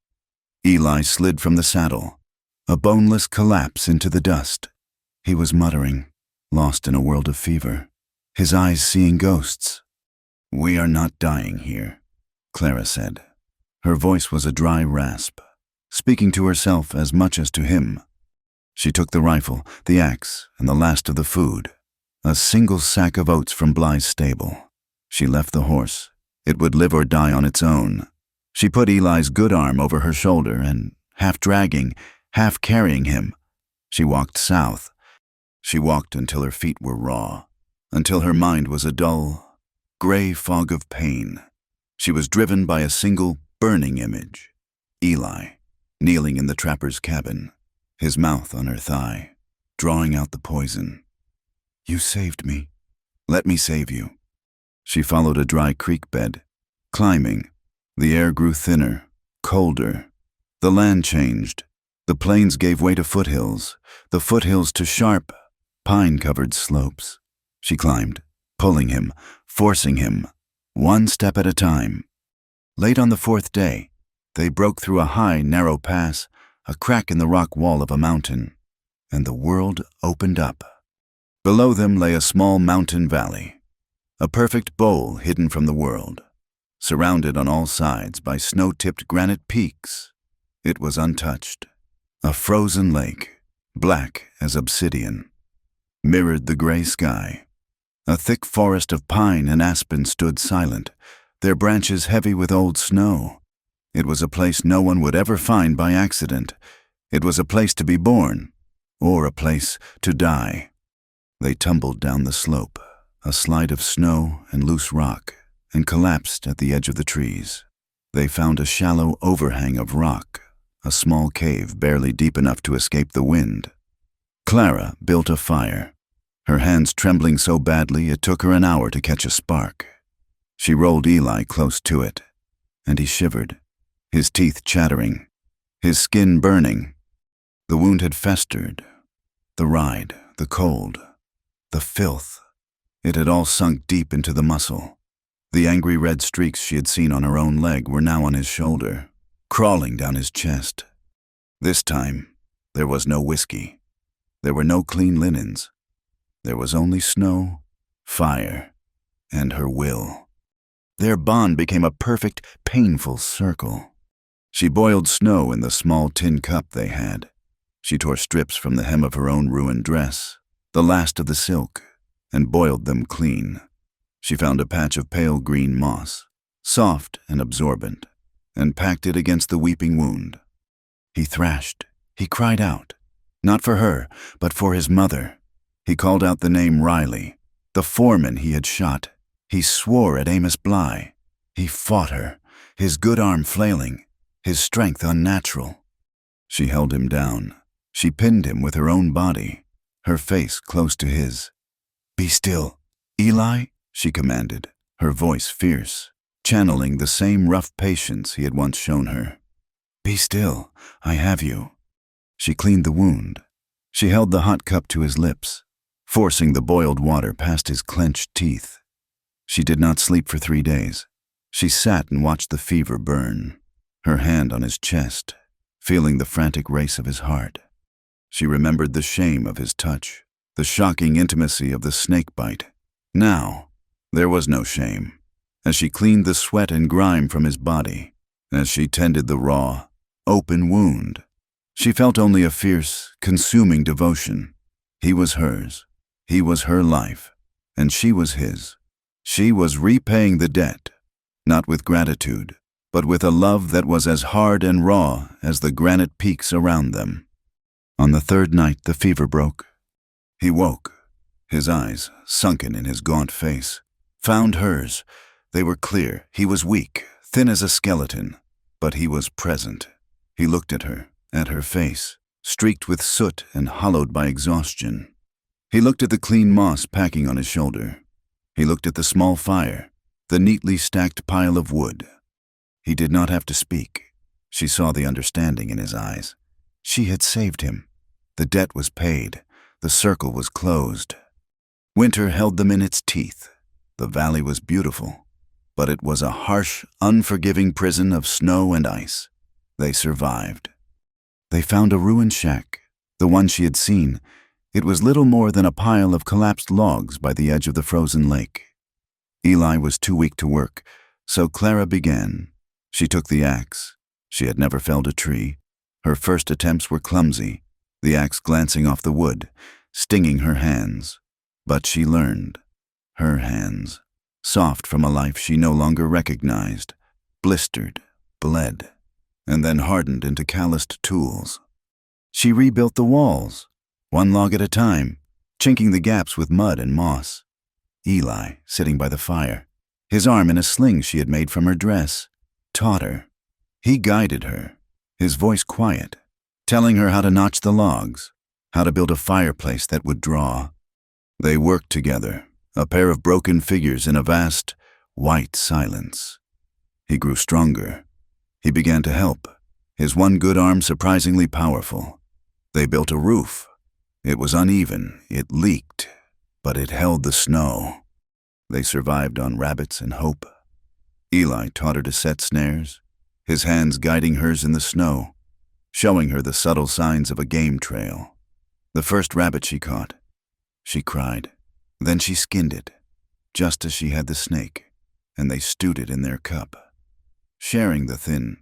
Eli slid from the saddle, a boneless collapse into the dust. He was muttering, lost in a world of fever, his eyes seeing ghosts. "We are not dying here," Clara said. Her voice was a dry rasp, speaking to herself as much as to him. She took the rifle, the axe, and the last of the food, a single sack of oats from Bly's stable. She left the horse. It would live or die on its own. She put Eli's good arm over her shoulder and, half dragging, half carrying him, she walked south. She walked until her feet were raw, until her mind was a dull, gray fog of pain. She was driven by a single, burning image. Eli, kneeling in the trapper's cabin, his mouth on her thigh, drawing out the poison. "You saved me. Let me save you." She followed a dry creek bed. Climbing, the air grew thinner, colder. The land changed. The plains gave way to foothills, the foothills to sharp, pine-covered slopes. She climbed, pulling him, forcing him, one step at a time. Late on the fourth day, they broke through a high, narrow pass, a crack in the rock wall of a mountain, and the world opened up. Below them lay a small mountain valley, a perfect bowl hidden from the world, surrounded on all sides by snow-tipped granite peaks. It was untouched. A frozen lake, black as obsidian, mirrored the gray sky. A thick forest of pine and aspen stood silent, their branches heavy with old snow. It was a place no one would ever find by accident. It was a place to be born, or a place to die. They tumbled down the slope, a slide of snow and loose rock, and collapsed at the edge of the trees. They found a shallow overhang of rock, a small cave barely deep enough to escape the wind. Clara built a fire, her hands trembling so badly it took her an hour to catch a spark. She rolled Eli close to it, and he shivered, his teeth chattering, his skin burning. The wound had festered. The ride, the cold, the filth. It had all sunk deep into the muscle. The angry red streaks she had seen on her own leg were now on his shoulder, crawling down his chest. This time, there was no whiskey. There were no clean linens. There was only snow, fire, and her will. Their bond became a perfect, painful circle. She boiled snow in the small tin cup they had. She tore strips from the hem of her own ruined dress, the last of the silk, and boiled them clean. She found a patch of pale green moss, soft and absorbent, and packed it against the weeping wound. He thrashed. He cried out, not for her, but for his mother. He called out the name Riley, the foreman he had shot. He swore at Amos Bly. He fought her, his good arm flailing, his strength unnatural. She held him down. She pinned him with her own body, her face close to his. "Be still, Eli," she commanded, her voice fierce, channeling the same rough patience he had once shown her. "Be still, I have you." She cleaned the wound. She held the hot cup to his lips, forcing the boiled water past his clenched teeth. She did not sleep for 3 days. She sat and watched the fever burn, her hand on his chest, feeling the frantic race of his heart. She remembered the shame of his touch, the shocking intimacy of the snake bite. Now, there was no shame. As she cleaned the sweat and grime from his body, as she tended the raw, open wound, she felt only a fierce, consuming devotion. He was hers. He was her life, and she was his. She was repaying the debt, not with gratitude, but with a love that was as hard and raw as the granite peaks around them. On the third night, the fever broke. He woke, his eyes sunken in his gaunt face, found hers. They were clear. He was weak, thin as a skeleton, but he was present. He looked at her face, streaked with soot and hollowed by exhaustion. He looked at the clean moss packing on his shoulder. He looked at the small fire, the neatly stacked pile of wood. He did not have to speak. She saw the understanding in his eyes. She had saved him. The debt was paid. The circle was closed. Winter held them in its teeth. The valley was beautiful, but it was a harsh, unforgiving prison of snow and ice. They survived. They found a ruined shack, the one she had seen. It was little more than a pile of collapsed logs by the edge of the frozen lake. Eli was too weak to work, so Clara began. She took the axe. She had never felled a tree. Her first attempts were clumsy, the axe glancing off the wood, stinging her hands. But she learned. Her hands, soft from a life she no longer recognized, blistered, bled, and then hardened into calloused tools. She rebuilt the walls, one log at a time, chinking the gaps with mud and moss. Eli, sitting by the fire, his arm in a sling she had made from her dress, taught her. He guided her, his voice quiet, telling her how to notch the logs, how to build a fireplace that would draw. They worked together, a pair of broken figures in a vast, white silence. He grew stronger. He began to help, his one good arm surprisingly powerful. They built a roof. It was uneven, it leaked, but it held the snow. They survived on rabbits and hope. Eli taught her to set snares, his hands guiding hers in the snow, showing her the subtle signs of a game trail. The first rabbit she caught, she cried. Then she skinned it, just as she had the snake, and they stewed it in their cup, sharing the thin,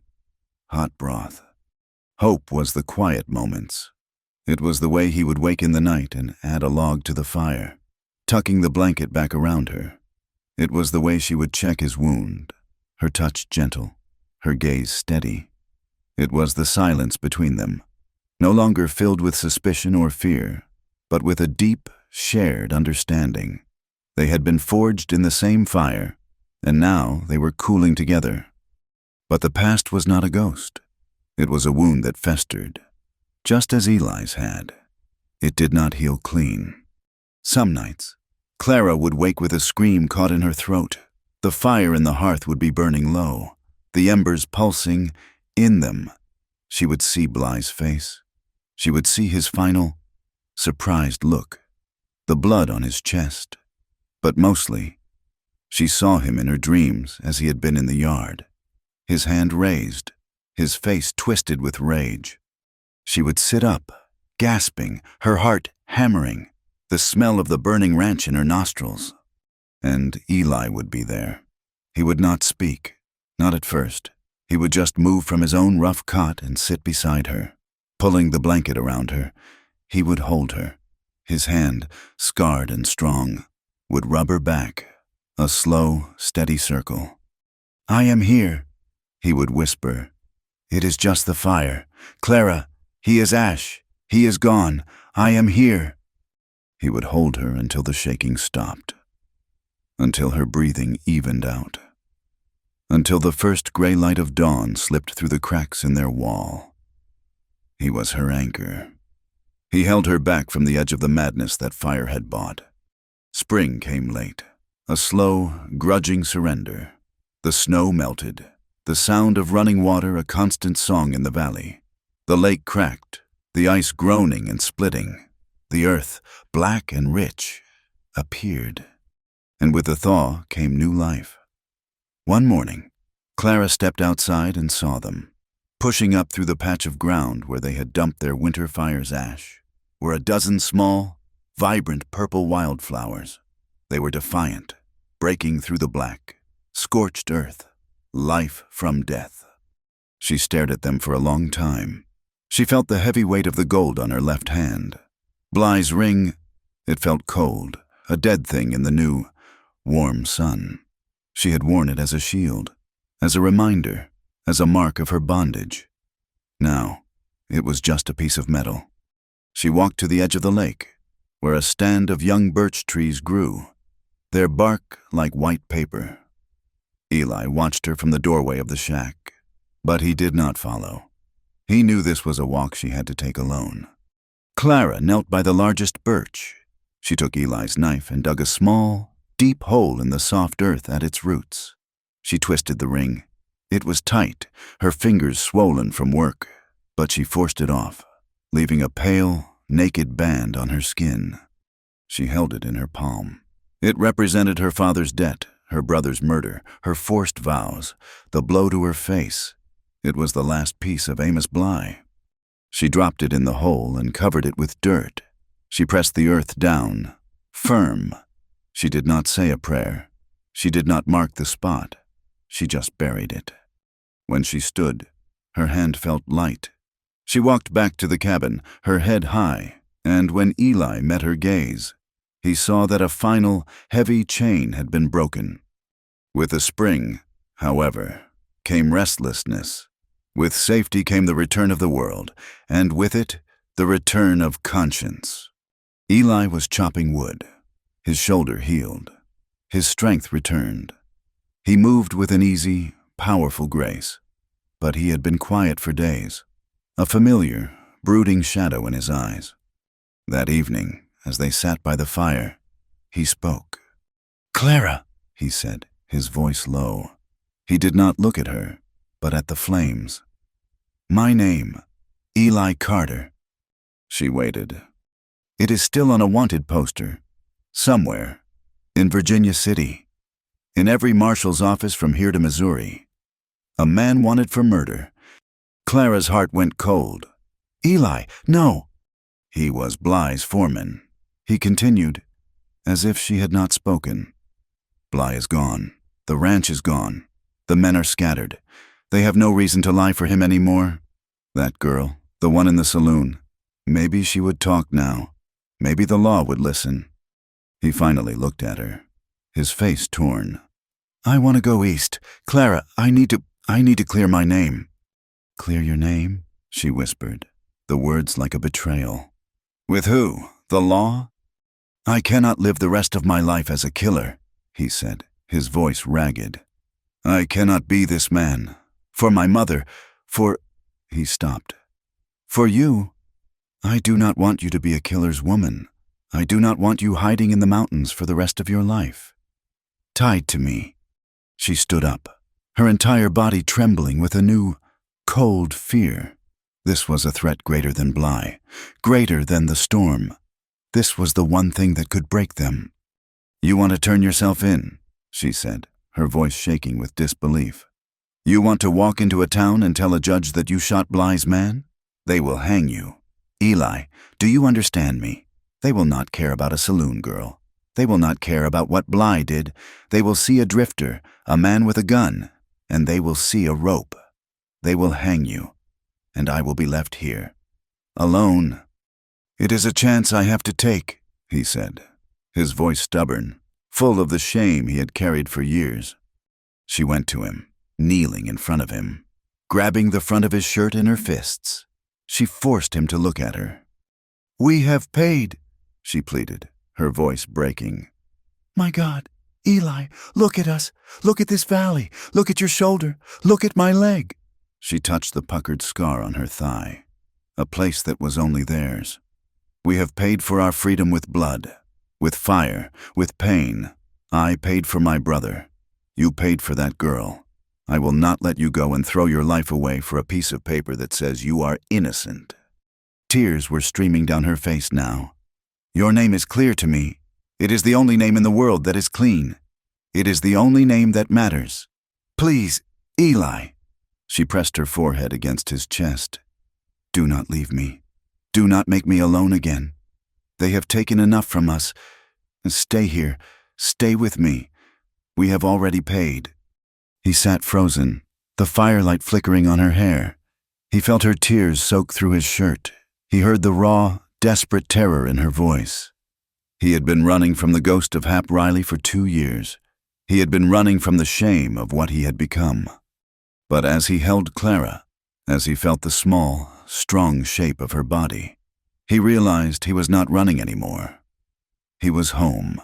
hot broth. Hope was the quiet moments. It was the way he would wake in the night and add a log to the fire, tucking the blanket back around her. It was the way she would check his wound, her touch gentle, her gaze steady. It was the silence between them, no longer filled with suspicion or fear, but with a deep, shared understanding. They had been forged in the same fire, and now they were cooling together. But the past was not a ghost. It was a wound that festered, just as Eli's had. It did not heal clean. Some nights, Clara would wake with a scream caught in her throat. The fire in the hearth would be burning low, the embers pulsing in them. She would see Bly's face. She would see his final, surprised look, the blood on his chest. But mostly, she saw him in her dreams as he had been in the yard, his hand raised, his face twisted with rage. She would sit up, gasping, her heart hammering, the smell of the burning ranch in her nostrils. And Eli would be there. He would not speak, not at first. He would just move from his own rough cot and sit beside her, pulling the blanket around her. He would hold her. His hand, scarred and strong, would rub her back, a slow, steady circle. "I am here," he would whisper. "It is just the fire. Clara, he is ash. He is gone. I am here." He would hold her until the shaking stopped, until her breathing evened out, until the first gray light of dawn slipped through the cracks in their wall. He was her anchor. He held her back from the edge of the madness that fire had bought. Spring came late, a slow, grudging surrender. The snow melted, the sound of running water a constant song in the valley. The lake cracked, the ice groaning and splitting. The earth, black and rich, appeared. And with the thaw came new life. One morning, Clara stepped outside and saw them. Pushing up through the patch of ground where they had dumped their winter fire's ash were a dozen small, vibrant purple wildflowers. They were defiant, breaking through the black, scorched earth, life from death. She stared at them for a long time. She felt the heavy weight of the gold on her left hand. Bly's ring, it felt cold, a dead thing in the new, warm sun. She had worn it as a shield, as a reminder, as a mark of her bondage. Now, it was just a piece of metal. She walked to the edge of the lake, where a stand of young birch trees grew, their bark like white paper. Eli watched her from the doorway of the shack, but he did not follow. He knew this was a walk she had to take alone. Clara knelt by the largest birch. She took Eli's knife and dug a small, deep hole in the soft earth at its roots. She twisted the ring. It was tight, her fingers swollen from work, but she forced it off, leaving a pale, naked band on her skin. She held it in her palm. It represented her father's debt, her brother's murder, her forced vows, the blow to her face. It was the last piece of Amos Bly. She dropped it in the hole and covered it with dirt. She pressed the earth down, firm. She did not say a prayer. She did not mark the spot. She just buried it. When she stood, her hand felt light. She walked back to the cabin, her head high, and when Eli met her gaze, he saw that a final, heavy chain had been broken. With the spring, however, came restlessness. With safety came the return of the world, and with it, the return of conscience. Eli was chopping wood. His shoulder healed. His strength returned. He moved with an easy, powerful grace. But he had been quiet for days, a familiar, brooding shadow in his eyes. That evening, as they sat by the fire, he spoke. "Clara," he said, his voice low. He did not look at her, but at the flames. "My name, Eli Carter." She waited. "It is still on a wanted poster, somewhere, in Virginia City, in every marshal's office from here to Missouri. A man wanted for murder." Clara's heart went cold. "Eli, no!" He was Bly's foreman. He continued, as if she had not spoken. "Bly is gone. The ranch is gone. The men are scattered. They have no reason to lie for him anymore. That girl, the one in the saloon, maybe she would talk now. Maybe the law would listen." He finally looked at her, his face torn. "I want to go east. Clara, I need to clear my name." "Clear your name?" she whispered, the words like a betrayal. "With who? The law?" "I cannot live the rest of my life as a killer," he said, his voice ragged. "I cannot be this man. For my mother, for—" He stopped. "For you, I do not want you to be a killer's woman. I do not want you hiding in the mountains for the rest of your life. Tied to me." She stood up, her entire body trembling with a new, cold fear. This was a threat greater than Bly, greater than the storm. This was the one thing that could break them. "You want to turn yourself in," she said, her voice shaking with disbelief. "You want to walk into a town and tell a judge that you shot Bly's man? They will hang you. Eli, do you understand me? They will not care about a saloon girl. They will not care about what Bly did. They will see a drifter, a man with a gun, and they will see a rope. They will hang you, and I will be left here, alone. It is a chance I have to take," he said, his voice stubborn, full of the shame he had carried for years. She went to him, kneeling in front of him, grabbing the front of his shirt in her fists. She forced him to look at her. "We have paid," she pleaded, her voice breaking. "My God, Eli, look at us. Look at this valley. Look at your shoulder. Look at my leg." She touched the puckered scar on her thigh, a place that was only theirs. "We have paid for our freedom with blood, with fire, with pain. I paid for my brother. You paid for that girl. I will not let you go and throw your life away for a piece of paper that says you are innocent." Tears were streaming down her face now. "Your name is clear to me. It is the only name in the world that is clean. It is the only name that matters. Please, Eli." She pressed her forehead against his chest. "Do not leave me. Do not make me alone again. They have taken enough from us. Stay here. Stay with me. We have already paid." He sat frozen, the firelight flickering on her hair. He felt her tears soak through his shirt. He heard the raw, desperate terror in her voice. He had been running from the ghost of Hap Riley for 2 years. He had been running from the shame of what he had become. But as he held Clara, as he felt the small, strong shape of her body, he realized he was not running anymore. He was home.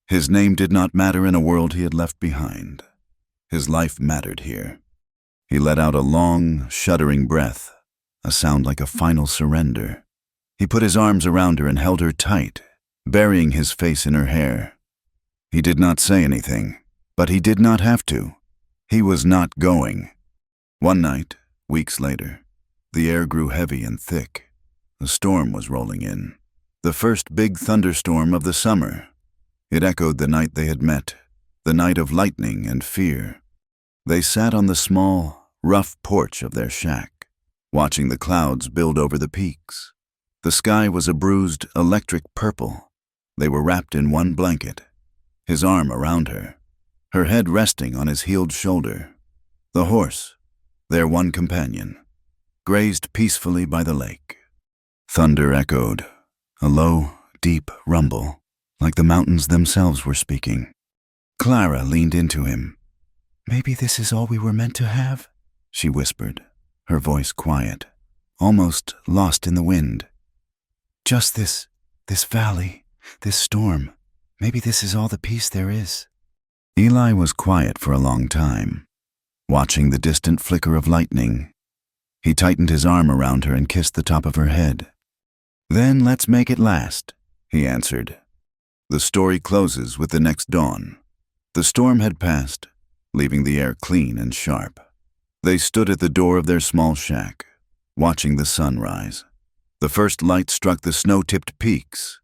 His name did not matter in a world he had left behind. His life mattered here. He let out a long, shuddering breath, a sound like a final surrender. He put his arms around her and held her tight, burying his face in her hair. He did not say anything, but he did not have to. He was not going. One night, weeks later, the air grew heavy and thick. A storm was rolling in, the first big thunderstorm of the summer. It echoed the night they had met, the night of lightning and fear. They sat on the small, rough porch of their shack, watching the clouds build over the peaks. The sky was a bruised, electric purple. They were wrapped in one blanket, his arm around her, her head resting on his healed shoulder. The horse, their one companion, grazed peacefully by the lake. Thunder echoed, a low, deep rumble, like the mountains themselves were speaking. Clara leaned into him. "Maybe this is all we were meant to have," she whispered, her voice quiet, almost lost in the wind. "Just this valley, this storm. Maybe this is all the peace there is." Eli was quiet for a long time, watching the distant flicker of lightning. He tightened his arm around her and kissed the top of her head. "Then let's make it last," he answered. "The story closes with the next dawn. The storm had passed, leaving the air clean and sharp. They stood at the door of their small shack, watching the sun rise. The first light struck the snow-tipped peaks,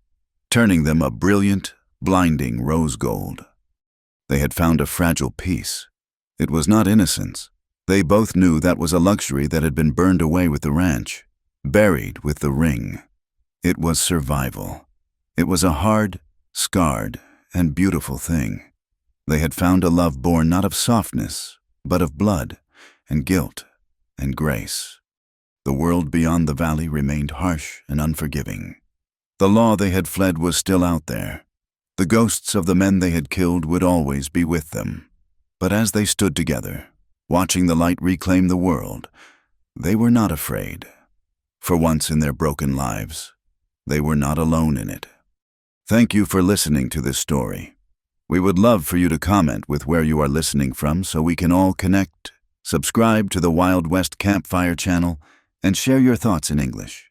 turning them a brilliant, blinding rose gold. They had found a fragile peace. It was not innocence. They both knew that was a luxury that had been burned away with the ranch, buried with the ring. It was survival. It was a hard, scarred, and beautiful thing. They had found a love born not of softness, but of blood, and guilt, and grace. The world beyond the valley remained harsh and unforgiving. The law they had fled was still out there. The ghosts of the men they had killed would always be with them. But as they stood together, watching the light reclaim the world, they were not afraid. For once in their broken lives, they were not alone in it. Thank you for listening to this story. We would love for you to comment with where you are listening from so we can all connect. Subscribe to the Wild West Campfire channel and share your thoughts in English.